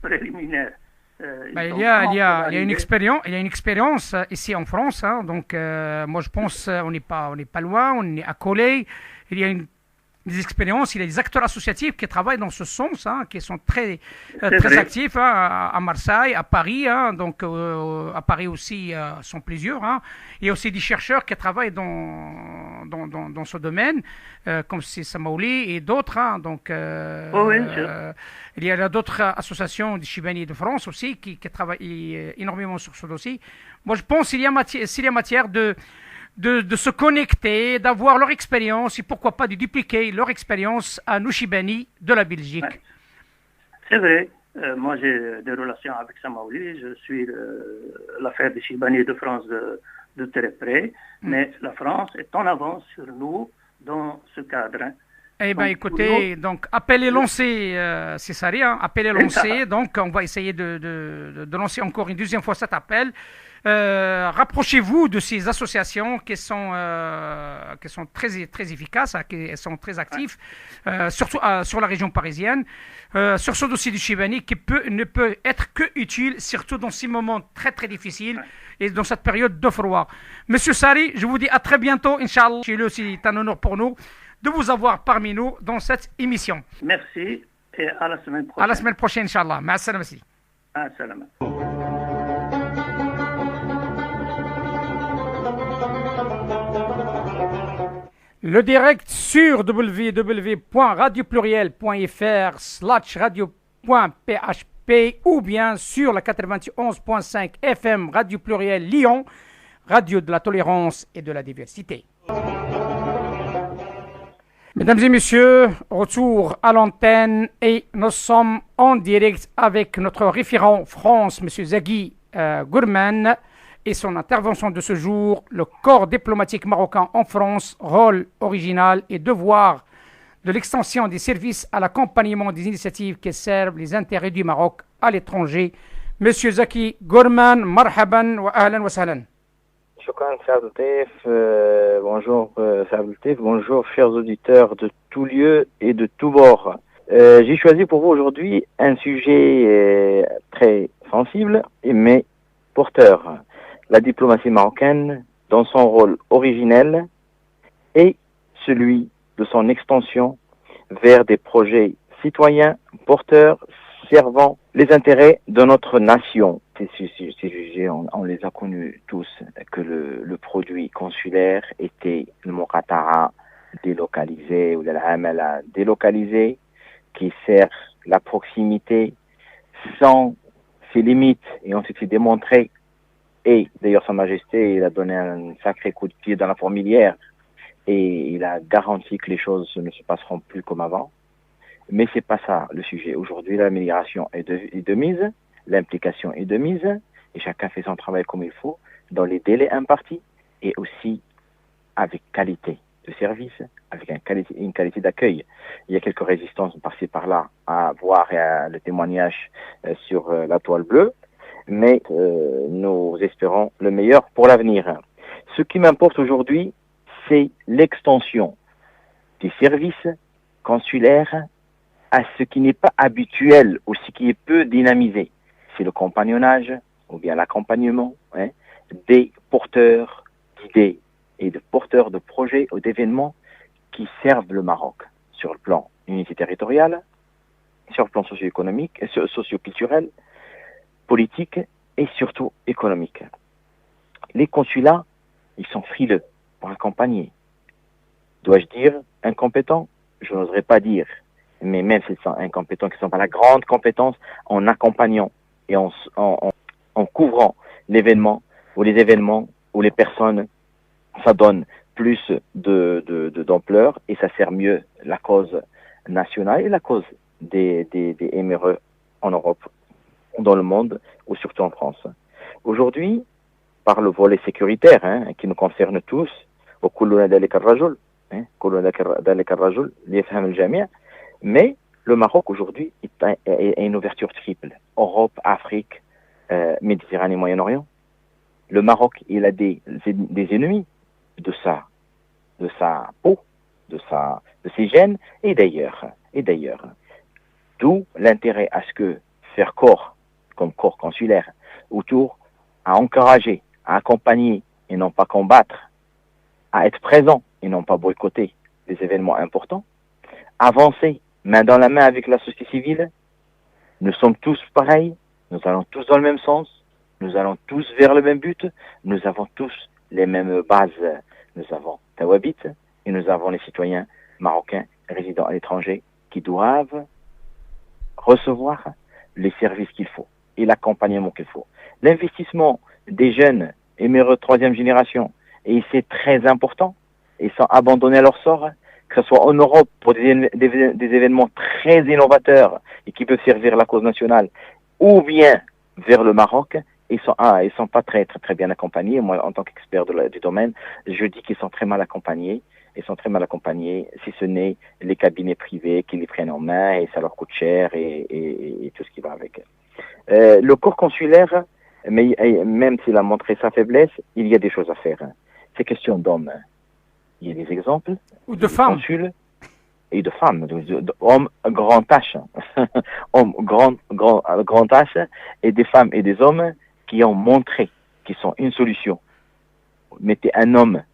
préliminaire. Il y a une expérience ici en France, hein, donc moi je pense on n'est pas loin, on est accolé. Il y a des expériences, il y a des acteurs associatifs qui travaillent dans ce sens, hein, qui sont très actifs, hein, à Marseille, à Paris, hein, donc à Paris aussi sont plusieurs. Hein. Il y a aussi des chercheurs qui travaillent dans ce domaine, comme c'est Samaouli et d'autres. Hein, donc il y a d'autres associations de Chibani de France aussi qui travaillent énormément sur ce dossier. Moi je pense qu'il y a matière de se connecter, d'avoir leur expérience et pourquoi pas de dupliquer leur expérience à nous Chibani de la Belgique. Ouais. C'est vrai. Moi, j'ai des relations avec Samaouli. Je suis l'affaire des Chibani de France de très près. Mais la France est en avance sur nous dans ce cadre. Hein. Eh bien, écoutez, donc appel est lancé, c'est ça, hein, appel est lancé. Donc, on va essayer de lancer encore une deuxième fois cet appel. Rapprochez-vous de ces associations qui sont très efficaces, qui sont très actives, surtout sur la région parisienne, sur ce dossier du Chibani qui ne peut être que utile, surtout dans ces moments très très difficiles et dans cette période de froid. Monsieur Sari, je vous dis à très bientôt, Inch'Allah. C'est un honneur pour nous de vous avoir parmi nous dans cette émission. Merci et à la semaine prochaine. À la semaine prochaine, Inch'Allah. Ma salam. Salam. Le direct sur www.radiopluriel.fr/radio.php participez ou bien sur la 91.5 FM Radio Pluriel Lyon, radio de la tolérance et de la diversité. Mesdames et messieurs, retour à l'antenne et nous sommes en direct avec notre référent France, M. Zaghi Gourman, et son intervention de ce jour, le corps diplomatique marocain en France, rôle original et devoir de l'extension des services à l'accompagnement des initiatives qui servent les intérêts du Maroc à l'étranger. M. Zaghi Gourman, marhaban wa ahlan wa sahlan. Bonjour Saad Latif, bonjour chers auditeurs de tout lieu et de tout bord. J'ai choisi pour vous aujourd'hui un sujet très sensible mais porteur. La diplomatie marocaine dans son rôle originel et celui de son extension vers des projets citoyens porteurs servant les intérêts de notre nation. Ces sujets, on les a connus tous, que le produit consulaire était le Muqata'a délocalisé ou l'Amala délocalisé, qui sert la proximité sans ses limites, et on s'est démontré, et d'ailleurs Sa Majesté, il a donné un sacré coup de pied dans la fourmilière, et il a garanti que les choses ne se passeront plus comme avant. Mais c'est pas ça le sujet. Aujourd'hui, la migration est de mise, l'implication est de mise, et chacun fait son travail comme il faut, dans les délais impartis, et aussi avec qualité de service, avec une qualité d'accueil. Il y a quelques résistances par-ci par-là à voir le témoignage sur la toile bleue, mais nous espérons le meilleur pour l'avenir. Ce qui m'importe aujourd'hui, c'est l'extension des services consulaires à ce qui n'est pas habituel ou ce qui est peu dynamisé. C'est le compagnonnage ou bien l'accompagnement des porteurs d'idées et de porteurs de projets ou d'événements qui servent le Maroc sur le plan unité territoriale, sur le plan socio-économique, socio-culturel, politique et surtout économique. Les consulats, ils sont frileux pour accompagner. Dois-je dire incompétents? Je n'oserais pas dire. Mais même s'ils sont incompétents, qui ne sont pas la grande compétence, en accompagnant et en couvrant l'événement ou les événements ou les personnes, ça donne plus d'ampleur et ça sert mieux la cause nationale et la cause des MRE en Europe, dans le monde ou surtout en France. Aujourd'hui, par le volet sécuritaire qui nous concerne tous, mais le Maroc aujourd'hui est une ouverture triple. Europe, Afrique, Méditerranée, Moyen-Orient. Le Maroc, il a des ennemis de sa peau, de ses gènes, et d'ailleurs. D'où l'intérêt à ce que faire corps, comme corps consulaire, autour, à encourager, à accompagner et non pas combattre, à être présent et non pas boycotter des événements importants, avancer main dans la main avec la société civile. Nous sommes tous pareils, nous allons tous dans le même sens, nous allons tous vers le même but, nous avons tous les mêmes bases. Nous avons Tawabit et nous avons les citoyens marocains résidant à l'étranger qui doivent recevoir les services qu'il faut et l'accompagnement qu'il faut. L'investissement des jeunes émireux de troisième génération, et c'est très important, et sans abandonner leur sort, que ce soit en Europe pour des événements très innovateurs et qui peuvent servir la cause nationale, ou bien vers le Maroc, ils sont pas très bien accompagnés. Moi, en tant qu'expert du domaine, je dis qu'ils sont très mal accompagnés. Ils sont très mal accompagnés, si ce n'est les cabinets privés qui les prennent en main et ça leur coûte cher et tout ce qui va avec. Le corps consulaire, mais même s'il a montré sa faiblesse, il y a des choses à faire. C'est question d'hommes. Il y a des exemples. Ou de femmes. Consuls et de femmes. Hommes grand tâche. Hommes grand tâche et des femmes et des hommes qui ont montré qu'ils sont une solution. Mettez un homme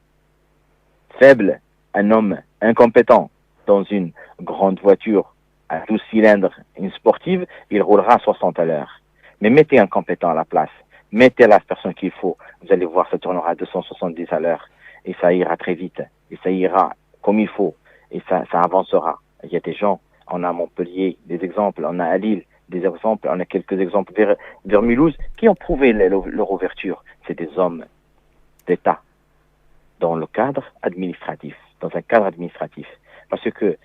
faible, un homme incompétent dans une grande voiture à 12 cylindres, une sportive, il roulera à 60 à l'heure. Mais mettez un compétent à la place. Mettez la personne qu'il faut. Vous allez voir, ça tournera à 270 à l'heure. Et ça ira très vite. Et ça ira comme il faut. Et ça avancera. Il y a des gens, on a à Montpellier des exemples, on a à Lille des exemples, on a quelques exemples vers Mulhouse qui ont prouvé leur ouverture. C'est des hommes d'État dans le cadre administratif, dans un cadre administratif. Parce que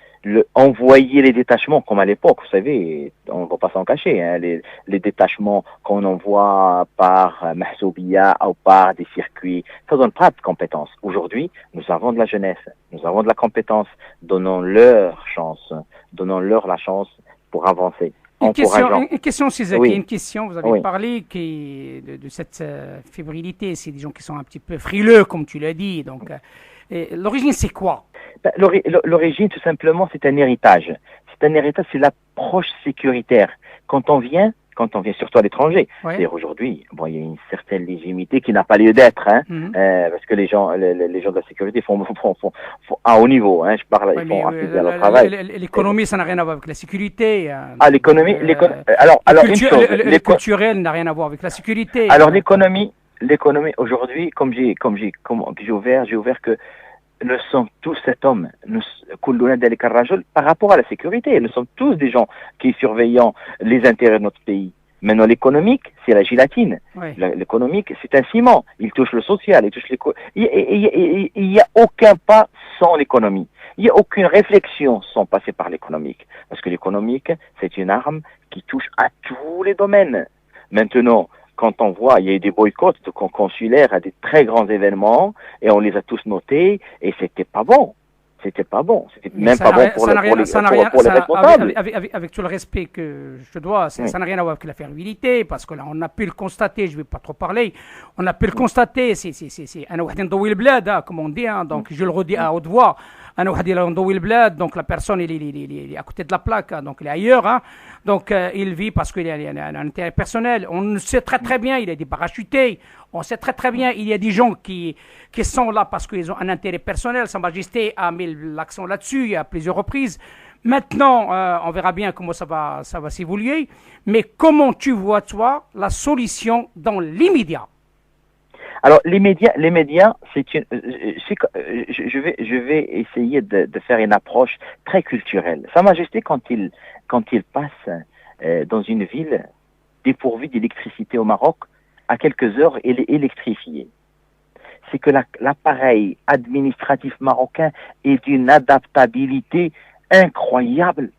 envoyer les détachements, comme à l'époque, vous savez, on ne va pas s'en cacher, hein, les détachements qu'on envoie par Mahsoubia ou par des circuits, ça ne donne pas de compétences. Aujourd'hui, nous avons de la jeunesse, nous avons de la compétence, donnons-leur chance, donnons-leur la chance pour avancer. Une question, Sizaki, oui. Une question. Vous avez parlé de cette fébrilité. C'est des gens qui sont un petit peu frileux, comme tu l'as dit. Donc, l'origine, c'est quoi? L'origine, tout simplement, c'est un héritage. C'est l'approche sécuritaire. Quand on vient surtout à l'étranger, c'est-à-dire aujourd'hui, il y a une certaine légitimité qui n'a pas lieu d'être, hein, parce que les gens de la sécurité font à haut niveau, hein, ils font assez bien leur travail. L'économie, ça n'a rien à voir avec la sécurité. L'économie, le culturel n'a rien à voir avec la sécurité. Alors l'économie aujourd'hui, comme j'ai ouvert que nous sommes tous cet homme, par rapport à la sécurité. Nous sommes tous des gens qui surveillent les intérêts de notre pays. Maintenant, l'économique, c'est la gélatine. L'économique, c'est un ciment. Il touche le social, il touche il n'y a aucun pas sans l'économie. Il n'y a aucune réflexion sans passer par l'économique. Parce que l'économique, c'est une arme qui touche à tous les domaines. Maintenant, quand on voit, il y a eu des boycotts consulaires à des très grands événements, et on les a tous notés, et c'était pas bon. C'était même pas bon pour les responsables. Avec tout le respect que je te dois, ça n'a rien à voir avec la fiabilité, parce que là, on a pu le constater, je ne vais pas trop parler, on a pu le constater, c'est un ouhdin dowi l'blad, comme on dit, hein, donc je le redis à haute voix, un ouhdin dowi l'blad, donc la personne, il est à côté de la plaque, donc il est ailleurs, hein, donc il vit parce qu'il a un intérêt personnel. On sait très très bien, il a des parachutés, on sait très très bien, il y a des gens qui sont là parce qu'ils ont un intérêt personnel. Sa Majesté a mis l'accent là-dessus à plusieurs reprises. Maintenant, on verra bien comment ça va s'évoluer. Mais comment tu vois, toi, la solution dans l'immédiat? Alors, les médias, je vais essayer de faire une approche très culturelle. Sa Majesté, quand il passe dans une ville dépourvue d'électricité au Maroc, à quelques heures, elle est électrifiée. C'est que l'appareil administratif marocain est d'une adaptabilité incroyable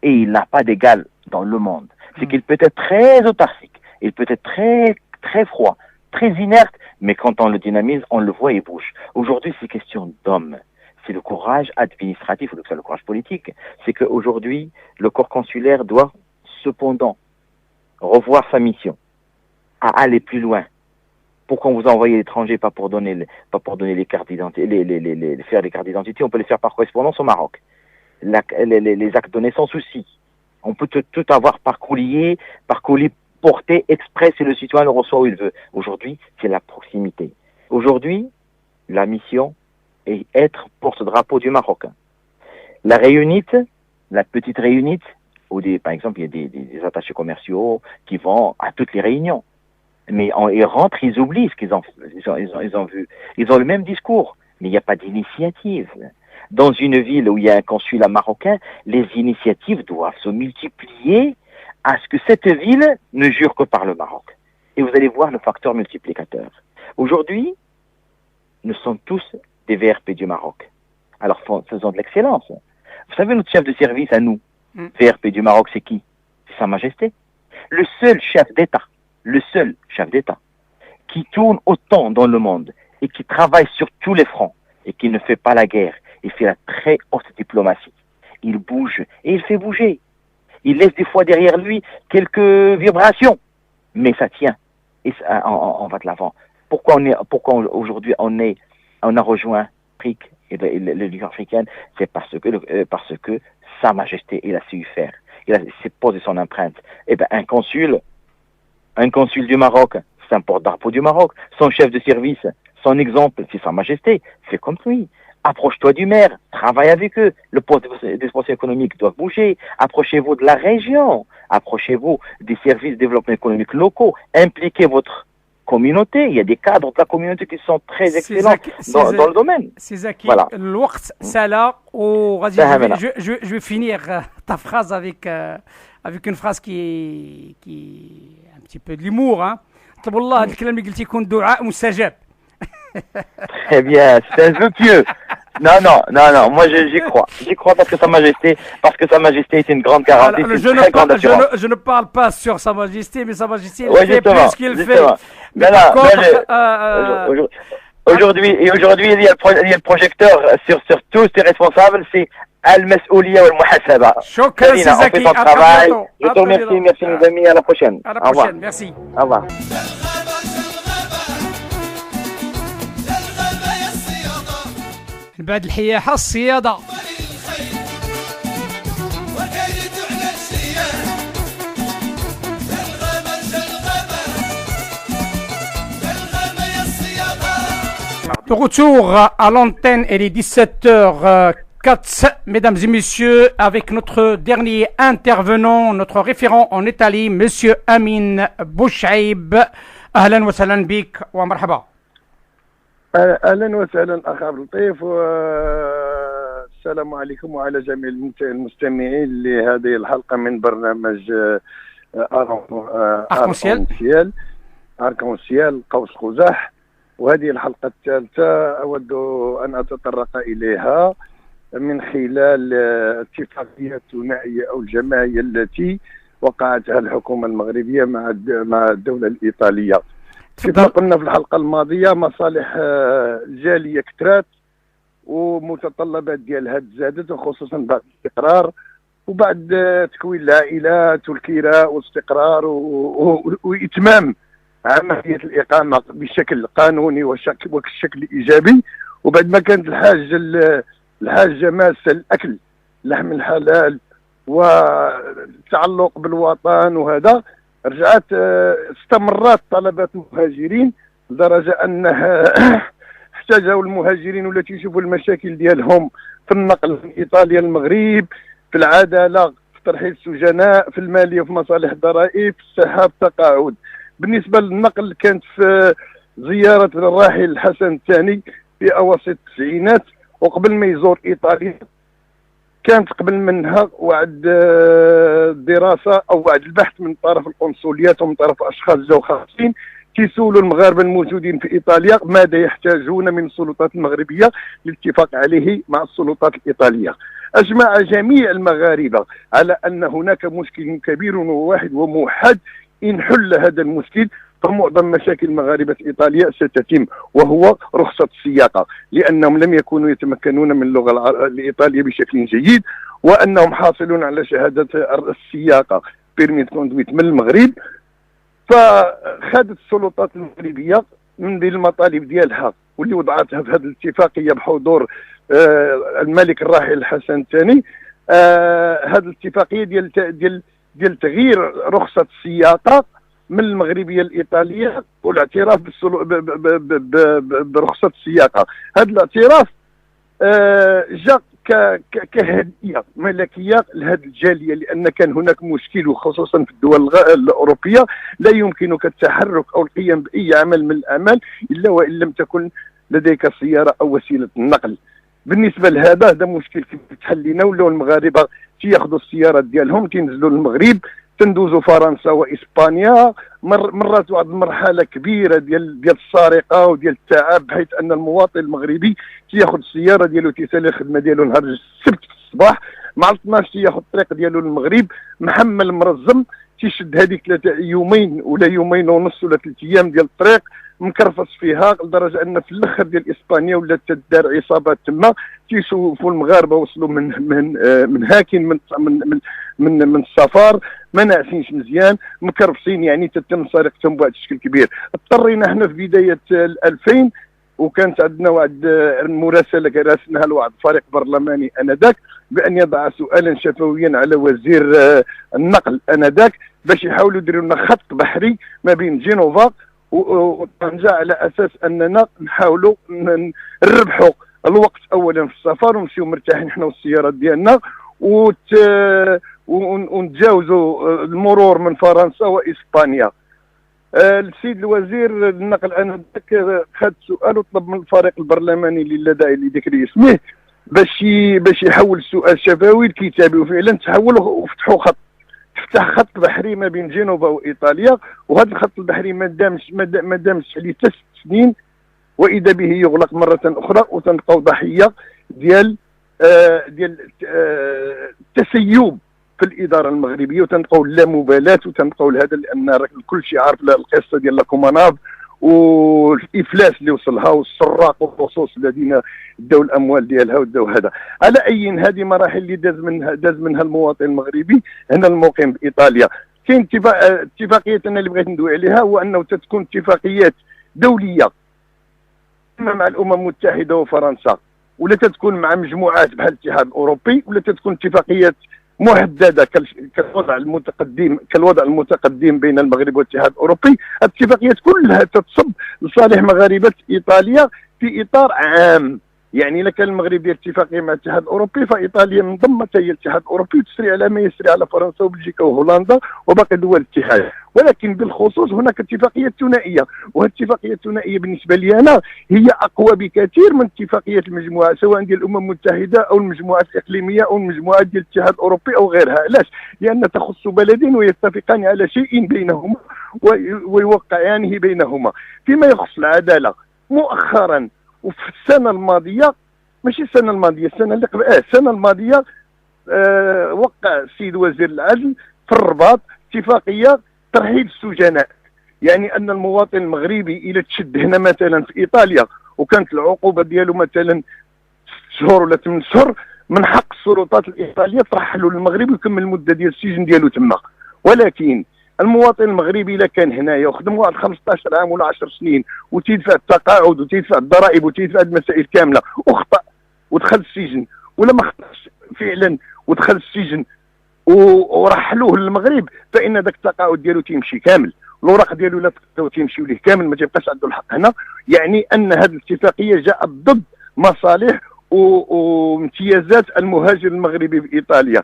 et il n'a pas d'égal dans le monde. C'est qu'il peut être très autarcique, il peut être très, très froid, très inerte, mais quand on le dynamise, on le voit et bouge. Aujourd'hui, c'est question d'hommes. C'est le courage administratif, ou le courage politique. C'est qu'aujourd'hui, le corps consulaire doit cependant revoir sa mission, à aller plus loin. Pourquoi on vous a envoyé à l'étranger, pas pour donner les cartes d'identité, faire des cartes d'identité, on peut les faire par correspondance au Maroc. Les actes de naissance aussi. On peut tout avoir par colis porté exprès si le citoyen le reçoit où il veut. Aujourd'hui, c'est la proximité. Aujourd'hui, la mission est être porte-drapeau du Maroc. La réunite, la petite réunite, par exemple, il y a des attachés commerciaux qui vont à toutes les réunions. Mais ils rentrent, ils oublient ce qu'ils ont vu. Ils ont le même discours, mais il n'y a pas d'initiative. Dans une ville où il y a un consulat marocain, les initiatives doivent se multiplier à ce que cette ville ne jure que par le Maroc. Et vous allez voir le facteur multiplicateur. Aujourd'hui, nous sommes tous des VRP du Maroc. Alors faisons de l'excellence. Vous savez, notre chef de service à nous, VRP du Maroc, c'est qui? C'est Sa Majesté. Le seul chef d'État qui tourne autant dans le monde et qui travaille sur tous les fronts et qui ne fait pas la guerre, il fait la très haute diplomatie. Il bouge et il fait bouger. Il laisse des fois derrière lui quelques vibrations, mais ça tient et on va de l'avant. Pourquoi aujourd'hui on a rejoint l'Afrique et l'Union africaine? C'est parce que Sa Majesté il a su faire. Il a posé son empreinte. Eh ben un consul du Maroc, c'est un porte-drapeau du Maroc. Son chef de service, son exemple, c'est Sa Majesté. Fais comme lui. Approche-toi du maire, travaille avec eux. Le poste d'expansion économique doit bouger. Approchez-vous de la région. Approchez-vous des services de développement économique locaux. Impliquez votre communauté. Il y a des cadres de la communauté qui sont très excellents dans le domaine. C'est Zaki. Voilà. Je vais finir ta phrase avec avec une phrase qui est un petit peu de l'humour. Hein. طلب الله هذا الكلام اللي قلتي يكون دعاء مستجاب. Très bien, c'est un vœu pieux. Non, moi j'y crois parce que Sa Majesté est une grande garantie. Je ne parle pas sur Sa Majesté, mais Sa Majesté fait plus qu'il fait. Mais aujourd'hui, il y a le projecteur sur tous ces responsables, c'est Al-Mas'ouliya wal-Muhasaba. شكرا سي زكي. Je te remercie, merci mes amis, à la prochaine. À la prochaine, merci. Au revoir. بعد الحياحة الصيادة. De retour à l'antenne, il est 17h04, mesdames et messieurs, avec notre dernier intervenant, notre référent en Italie, monsieur Amin Bouchaib. أهلا وسهلا بك ومرحبا. اهلا وسهلا اخ عبد اللطيف، والسلام عليكم وعلى جميع المستمعين لهذه الحلقه من برنامج اركونسيال قوس قزح. وهذه الحلقه الثالثه اود ان اتطرق اليها من خلال اتفاقيه الثنائيه او الجماعيه التي وقعتها الحكومه المغربيه مع الدوله الايطاليه. كما قلنا في الحلقه الماضيه، مصالح الجاليه كثرات ومتطلبات ديالها تزادت، وخصوصا بعد الاستقرار وبعد تكوين العائلات والكراء والاستقرار واتمام عمليه الاقامه بشكل قانوني وشكل ايجابي. وبعد ما كانت الحاجه ماسه الاكل لحم الحلال والتعلق بالوطن، وهذا رجعت استمرت طلبات المهاجرين لدرجه انها احتاجوا المهاجرين والتي يشوفوا المشاكل ديالهم في النقل من ايطاليا للمغرب، في العداله، في ترحيل السجناء، في الماليه، في مصالح الضرائب، في الصحه، في التقاعد. بالنسبه للنقل كانت في زياره الراحل الحسن الثاني في اواسط التسعينات، وقبل ما يزور ايطاليا كانت قبل منها وعد دراسه او وعد البحث من طرف القنصليات ومن طرف اشخاص جو خاصين كيسولوا المغاربه الموجودين في ايطاليا ماذا يحتاجون من السلطات المغربيه للاتفاق عليه مع السلطات الايطاليه. اجمع جميع المغاربه على ان هناك مشكل كبير وواحد وموحد، ان حل هذا المشكل فمعظم مشاكل المغاربه في ايطاليا ستتم، وهو رخصه السياقه، لانهم لم يكونوا يتمكنون من اللغه الايطاليه بشكل جيد، وانهم حاصلون على شهاده السياقه بيرمي كوندويت من المغرب. فخدت السلطات المغربيه من بين المطالب ديالها واللي وضعتها في هذه الاتفاقيه بحضور الملك الراحل الحسن الثاني، هذه الاتفاقيه ديال تغيير رخصه السياقه من المغربيه الايطاليه والاعتراف برخصه السياقه. هذا الاعتراف جاء كهديه ملكيه لهذه الجاليه، لان كان هناك مشكل وخصوصا في الدول الاوروبيه لا يمكنك التحرك او القيام باي عمل من الاعمال الا وان لم تكن لديك سياره او وسيله النقل. بالنسبه لهذا هذا مشكل كيف تحل لنا، ولاو المغاربه تياخذوا السيارات ديالهم تينزلوا للمغرب، تندوزوا فرنسا واسبانيا، مرات واحد المرحله كبيره ديال السرقه وديال التعب، بحيث ان المواطن المغربي تياخذ السياره ديالو تيسالي الخدمه ديالو نهار السبت في الصباح، مع 12 تياخذ الطريق ديالو للمغرب محمل مرزم، تيشد هذيك 3 يومين ولا يومين ونص ولا 3 ايام ديال الطريق مكرفص فيها، لدرجه ان في الاخر ديال اسبانيا ولات تدار عصابات تما تيشوفوا المغاربه وصلوا من هاكين من السفر ما ناعسينش مزيان مكرفصين، يعني تتم سرقتهم بواحد الشكل كبير. اضطرينا احنا في بدايه 2000 وكانت عندنا واحد المراسله راسلناها لواحد الفريق برلماني انذاك بان يضع سؤالا شفويا على وزير النقل انذاك باش يحاولوا يديروا لنا خط بحري ما بين جنوفا وطنجة، على اساس اننا نحاولوا نربحوا الوقت اولا في السفر ونمشيو مرتاحين حنا والسيارات ديالنا ونتجاوزوا المرور من فرنسا واسبانيا. السيد الوزير النقل انذاك خد سؤال وطلب من الفريق البرلماني اللي لا داعي لذكر اسمه باش يحول السؤال شفوي لكتابي، وفعلا تحول وفتحوا فتح خط بحري ما بين جنوبا وايطاليا، وهذا الخط البحري ما دامش عليه 3 سنين واذا به يغلق مره اخرى، وتنبقاو ضحيه ديال التسيب في الاداره المغربيه، وتنبقاو لا مبالاه، وتنبقاو لهذا لان كل شيء عارف القصه ديال لاكوماناف والافلاس اللي وصلها والسراق واللصوص الذين داو الاموال ديالها وداو هذا. على اي هذه مراحل اللي داز منها المواطن المغربي هنا المقيم بايطاليا. كاين اتفاقيات انا اللي بغيت ندوي عليها، هو انه تكون اتفاقيات دوليه اما مع الامم المتحده وفرنسا، ولا تكون مع مجموعات بحال الاتحاد الاوروبي، ولا تكون اتفاقيات محدده كالوضع المتقدم بين المغرب والاتحاد الاوروبي. الاتفاقيات كلها تتصب لصالح مغاربه ايطاليا في اطار عام. يعني اذا كان المغرب دير اتفاقيه مع الاتحاد الاوروبي، فايطاليا منضمه هي الاتحاد الاوروبي وتسري على ما يسري على فرنسا وبلجيكا وهولندا وباقي دول الاتحاد. ولكن بالخصوص هناك اتفاقيه ثنائيه، وهذه الاتفاقيه الثنائيه بالنسبه لي انا هي اقوى بكثير من اتفاقيات المجموعه، سواء ديال الامم المتحده او المجموعات الاقليميه او المجموعات ديال الاتحاد الاوروبي او غيرها. علاش؟ لان تخص بلدين ويتفقان على شيء بينهما ويوقعانه بينهما. فيما يخص العداله مؤخرا وفي السنه الماضيه، ماشي السنه الماضيه، السنه اللي قبل السنه الماضيه وقع السيد وزير العدل في الرباط اتفاقيه ترحيل السجناء. يعني ان المواطن المغربي الى تشد هنا مثلا في ايطاليا وكانت العقوبه ديالو مثلا 6 شهور ولا 8 شهور، من حق السلطات الايطاليه ترحلوا للمغرب ويكمل المده ديال السجن ديالو تما. ولكن المواطن المغربي الا كان هنايا وخدم واحد 15 عام ولا 10 سنين وتيدفع التقاعد وتيدفع الضرائب وتيدفع المسائل كامله وخطا ودخل السجن، ولا ما خطاش فعلا ودخل السجن ورحلوه للمغرب، فان ذاك التقاعد ديالو تيمشي كامل، الاوراق ديالو لا تيمشيو ليه كامل، ما تيبقاش عنده الحق هنا. يعني ان هذه الاتفاقيه جاءت ضد مصالح وامتيازات المهاجر المغربي بايطاليا.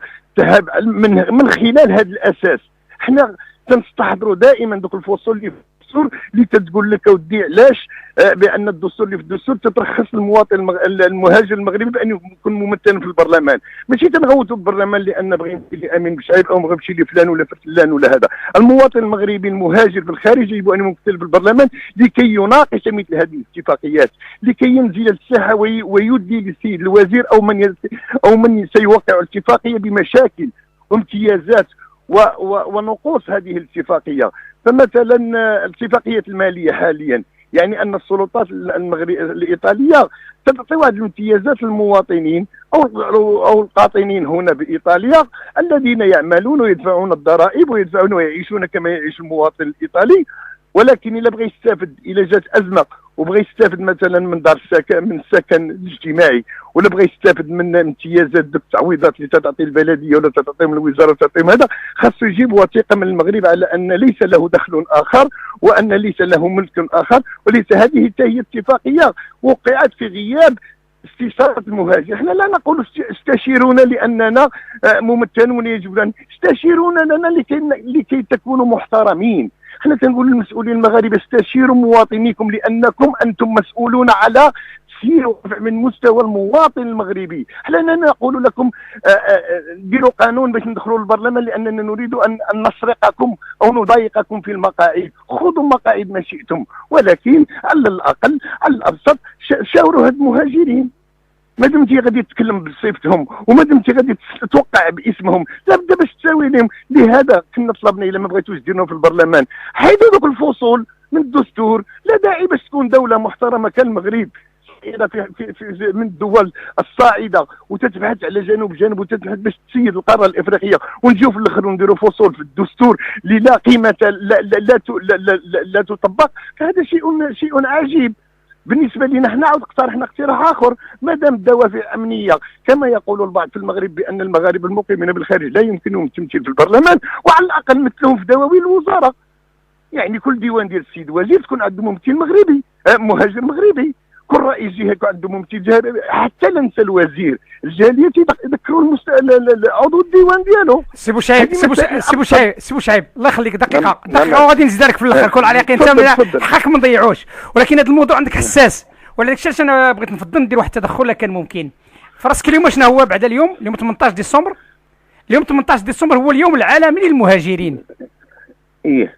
من خلال هذا الاساس حنا تنستحضروا دائما دوك الفصول اللي في الدستور اللي تتقول لك اودي علاش بان الدستور اللي في الدستور تترخص المواطن المهاجر المغربي بان يكون ممثلا في البرلمان. ماشي تنغوتوا البرلمان لان بغي يمشي لامين بشعيب او بغي يمشي لفلان ولا فلان ولا هذا. المواطن المغربي المهاجر في الخارج يجب ان يمثل في البرلمان لكي يناقش مثل هذه الاتفاقيات، لكي ينزل الساحه ويدلي للسيد الوزير او من سيوقع الاتفاقيه بمشاكل وامتيازات ونقوص هذه الاتفاقيه. فمثلا الاتفاقيات الماليه حاليا يعني ان السلطات الايطاليه تعطي واحد الامتيازات للمواطنين او القاطنين هنا بايطاليا الذين يعملون ويدفعون الضرائب ويدفعون ويعيشون كما يعيش المواطن الايطالي. ولكن الا بغى يستافد، الا جات ازمه وبغى يستافد مثلا من دار السكن، من السكن الاجتماعي، ولا بغى يستافد من امتيازات ديك التعويضات اللي تعطي البلديه ولا تعطيهم الوزاره تعطيهم هذا، خاصو يجيب وثيقه من المغرب على ان ليس له دخل اخر وان ليس له ملك اخر، وليس هذه هي اتفاقيه وقعت في غياب استشارة المهاجر. احنا لا نقول استشيرونا لاننا ممثلون يجب ان استشيرونا لنا لكي تكونوا محترمين. احنا تنقول للمسؤولين المغاربه استشيروا مواطنيكم لانكم انتم مسؤولون على تسيير ورفع من مستوى المواطن المغربي. احنا لا نقول لكم ديروا قانون باش ندخلوا للبرلمان لاننا نريد ان نسرقكم او نضايقكم في المقاعد، خذوا مقاعد ما شئتم، ولكن على الاقل على الابسط شاوروا هاد المهاجرين. ما دمتي غادي تتكلم بصفتهم وما دمتي غادي توقع باسمهم لابد باش تساوي لهم. لهذا كنا طلبنا الا ما بغيتوش ديرونا في البرلمان حيدوا دوك الفصول من الدستور. لا داعي باش تكون دوله محترمه كالمغرب في من الدول الصاعده وتتبحث على جنوب وتتبحث باش تسيد القاره الافريقيه، ونجيو في الاخر ونديروا فصول في الدستور اللي لا قيمه لا تطبق. فهذا شيء عجيب بالنسبه لنا. احنا عاود اقترحنا اقتراح اخر، ما دام الدوافع امنيه كما يقول البعض في المغرب بان المغاربه المقيمين بالخارج لا يمكنهم التمثيل في البرلمان، وعلى الاقل مثلهم في دواوين الوزاره. يعني كل ديوان ديال السيد وزير تكون عنده ممثل مغربي، مهاجر مغربي، كل رئيس جهه يكون عنده ممثل جهه، حتى لا ننسى الوزير الجاليه يذكروا عضو الديوان ديالو. سي بوشعيب الله يخليك دقيقه وغادي نزيد لك في الاخر كل على يقين حقك ما نضيعوش، ولكن هذا الموضوع عندك حساس، ولذلك علاش انا بغيت نفضل ندير واحد التدخل كان ممكن. فراسك اليوم شنو هو بعد اليوم 18 ديسمبر اليوم 18 ديسمبر هو اليوم العالمي للمهاجرين. ايه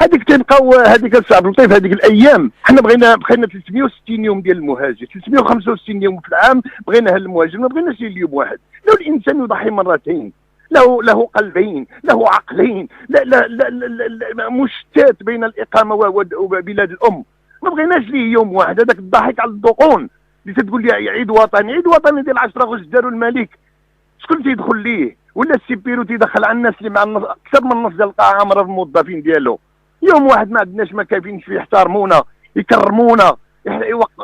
هذيك تبقاو هذيك الصعب لطيف هذيك الايام حنا بغينا 360 يوم ديال المهاجر، 365 يوم في العام بغيناها للمهاجر، ما بغيناش اليوم واحد. لو الانسان يضحي مرتين، له قلبين، له عقلين، لا مشتات بين الاقامه وبلاد الام، ما بغيناش ليه يوم واحد. هذاك الضحك على الذقون اللي تقول لي عيد وطني، عيد وطني ديال 10 غش داروا الملك، شكون تيدخل ليه؟ ولا السيبيرو تيدخل على الناس اللي مع اكثر من نص ديال القاعه عامره بالموظفين ديالو. يوم واحد ما عندناش، ما كايفينش فيه يحترمونا، يكرمونا،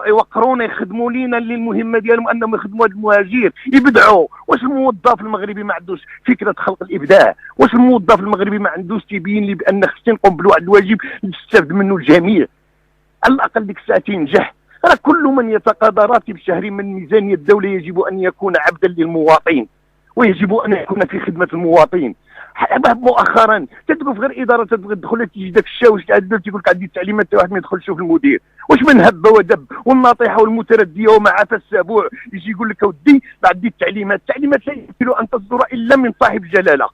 يوقرونا، يخدموا لينا اللي المهمه ديالهم انهم يخدموا هذا المهاجر، يبدعوا. واش الموظف المغربي ما عندوش فكره خلق الابداع؟ واش الموظف المغربي ما عندوش تيبين لي بان خصني نقوم بواحد الواجب يستافد منه الجميع؟ على الاقل ديك الساعه تنجح. راه كل من يتقاضى راتب شهري من ميزانيه الدوله يجب ان يكون عبدا للمواطن، ويجب ان يكون في خدمه المواطن. مؤخرا تتوقف غير اداره تبغي تدخل تيجي داك الشاوش تاع الدوله تيقول لك عندي التعليمات تاع واحد ما يدخلش في المدير. واش من هبه ودب والناطحه والمترديه وما عفى السبوع يجي يقول لك اودي عندي التعليمات لا يمكن ان تصدر الا من صاحب الجلاله.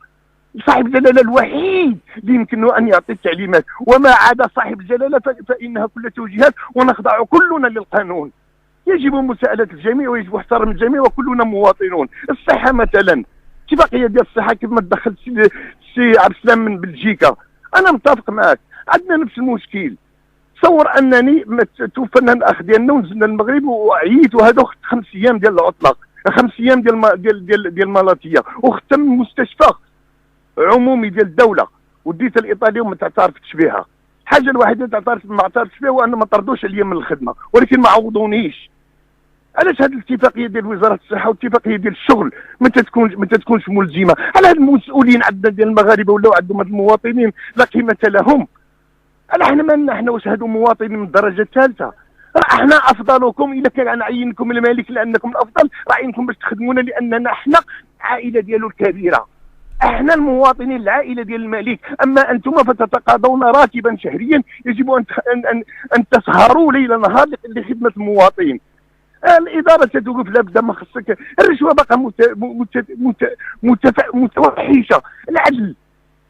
صاحب الجلاله الوحيد اللي يمكنه ان يعطي التعليمات، وما عدا صاحب الجلاله فانها كلها توجيهات ونخضع كلنا للقانون. يجب مساءله الجميع ويجب احترام الجميع وكلنا مواطنون. الصحه مثلا، اتفاقيه ديال الصحه كيف ما دخلت سي عبد السلام من بلجيكا، انا متفق معك، عندنا نفس المشكل. تصور انني توفنا الاخ ديالنا ونزلنا المغرب وعييت، وهذا 5 ايام ديال العطله، 5 ايام ديال المالاتيه، وختم مستشفى عمومي ديال الدوله وديت الايطالي وما تعترفتش بها. الحاجه الوحيده اللي ما اعترفتش بها هو ان ما طردوش عليا من الخدمه، ولكن ما عوضونيش. علاش هذه الاتفاقيه ديال وزاره الصحه والاتفاقيه ديال الشغل ما تتكونش ملزمه؟ على هاد المسؤولين عندنا ديال المغاربه ولاو عندهم هاد المواطنين لا قيمه لهم. على حنا مالنا حنا؟ واش هادو مواطنين من الدرجه الثالثه؟ راه احنا افضلكم الا كان نعينكم الملك لانكم الافضل، راعينكم باش تخدمونا لاننا احنا العائله ديالو الكبيره، احنا المواطنين العائله ديال الملك. اما انتم فتتقاضون راتبا شهريا، يجب ان تسهروا ليل نهار لخدمه المواطن. الاداره تتوقف لابد ما خصك. الرشوه باقا متوحشه. العدل،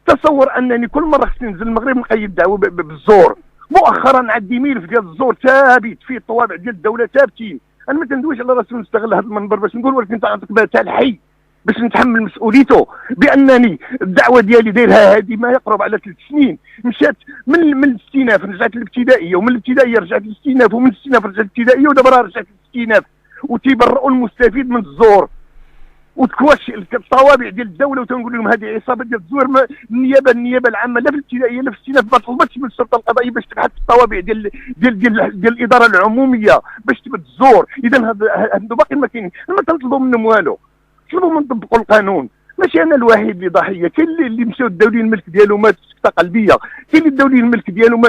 تصور انني كل مره خصني ننزل المغرب نقيد دعوه بالزور. مؤخرا عندي ملف ديال الزور ثابت فيه الطوابع ديال الدوله ثابتين. انا ما تندويش على راسي نستغل هذا المنبر باش نقول، ولكن تعطيك بها تاع الحي باش نتحمل مسؤوليته بانني الدعوه ديالي دايرها هذه ما يقرب على 3 سنين. مشات من الاستئناف رجعت للابتدائيه، ومن الابتدائيه رجعت للاستئناف، ومن الاستئناف رجعت للابتدائيه، ودابا راه رجعت للاستئناف. وتيبرئوا المستفيد من الزور وتكواش الطوابع ديال الدوله، وتنقول لهم هذه عصابه ديال الزور. النيابه العامه لا في الابتدائيه لا في الاستئناف ما طلبتش من السلطه القضائيه باش تبحث الطوابع ديال الاداره العموميه باش تبت الزور. اذا هادو باقي ما كاينين، ما تنطلبوا منهم والو، طلبوا من طبقوا القانون. ماشي انا الوحيد اللي ضحيه، كاين اللي مشاو الدولي الملك ديالو مات سكته قلبيه، كاين اللي الدولي الملك ديالو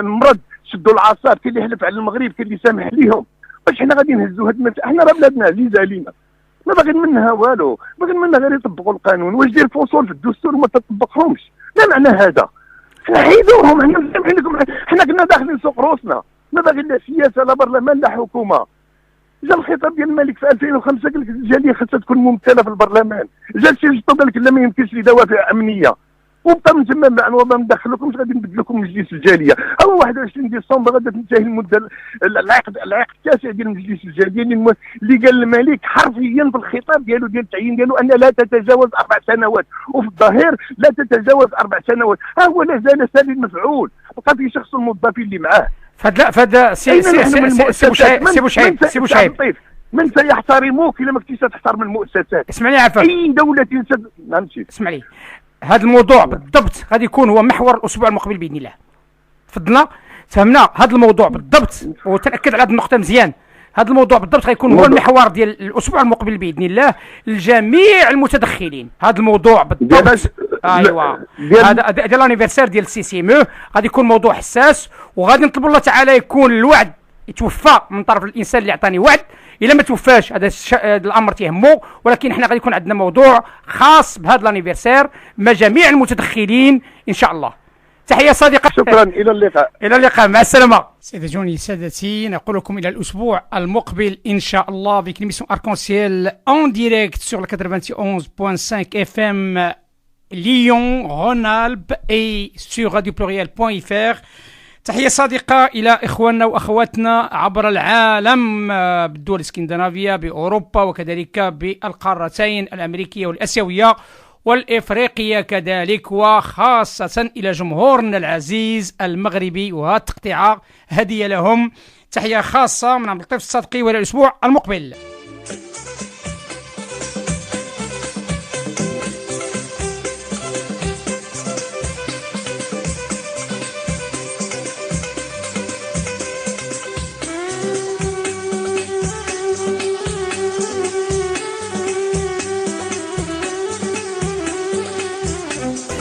مرض شدوا العصاب، كاين اللي حلف على المغرب، كاين اللي سامح ليهم. واش حنا غادي نهزوا هاد احنا راه بلادنا عزيزه علينا، ما باغيين منها والو، باغيين منها غير يطبقوا القانون. واش داير فصول في الدستور وما تطبقهمش؟ لا معنى هذا. حنا حيدوهم، حنا مسامحين لكم، حنا كنا داخلين سوق روسنا، ما باغيين لا سياسه لا برلمان لا حكومه. جا الخطاب ديال الملك في 2005 قال لك الجاليه خاصها تكون ممثله في البرلمان. جا الشيخ قال لك لا ما يمكنش لدوافع امنيه، وبقى من تما معنوه ما ندخلكمش، غادي نبدل لكم مجلس الجاليه. هو 21 ديسمبر غادي تنتهي المده العقد التاسع ديال مجلس الجاليه اللي قال الملك حرفيا في الخطاب ديالو ديال التعيين ديالو ان لا تتجاوز 4 سنوات، وفي الظاهر لا تتجاوز 4 سنوات. ها هو لا زال سالي المفعول، بقى في شخص الموظفين اللي معاه. فهذا سي بوشعيب من سيحترموك الا ما كنتيش تحترم المؤسسات؟ اسمعني عفاك، اي دوله نمشي. اسمع لي، هذا الموضوع بالضبط غادي يكون هو محور الاسبوع المقبل باذن الله. تفضلنا فهمنا هذا الموضوع بالضبط، وتاكد على هذه النقطه مزيان. هذا الموضوع بالضبط غيكون هو المحور ديال الاسبوع المقبل باذن الله لجميع المتدخلين. هذا الموضوع بالضبط ايوا هذا ديال الانيفرسير ديال السي سي ام غادي يكون موضوع حساس، وغادي نطلبوا الله تعالى يكون الوعد يتوفى من طرف الانسان اللي عطاني وعد. الا ما توفاش هذا الامر تيهمو، ولكن حنا غادي يكون عندنا موضوع خاص بهذا الانيفرسير مع جميع المتدخلين ان شاء الله. تحية صديقة. شكرا، إلى اللقاء. إلى اللقاء، مع السلامة. سيدي سادتي، نقول لكم إلى الأسبوع المقبل إن شاء الله avec l'émission Arc-en-Ciel en direct sur le 91.5 FM Lyon, Rhône-Alpes et sur radiopluriel.fr. تحية صادقة إلى إخواننا وأخواتنا عبر العالم بالدول الاسكندنافية بأوروبا وكذلك بالقارتين الأمريكية والآسيوية والإفريقية كذلك، وخاصة إلى جمهورنا العزيز المغربي، وتقطيع هدية لهم. تحية خاصة من عبد اللطيف الصدقي، وإلى الأسبوع المقبل.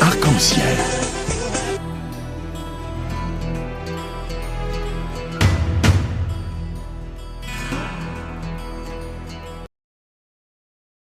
Arc-en-Ciel.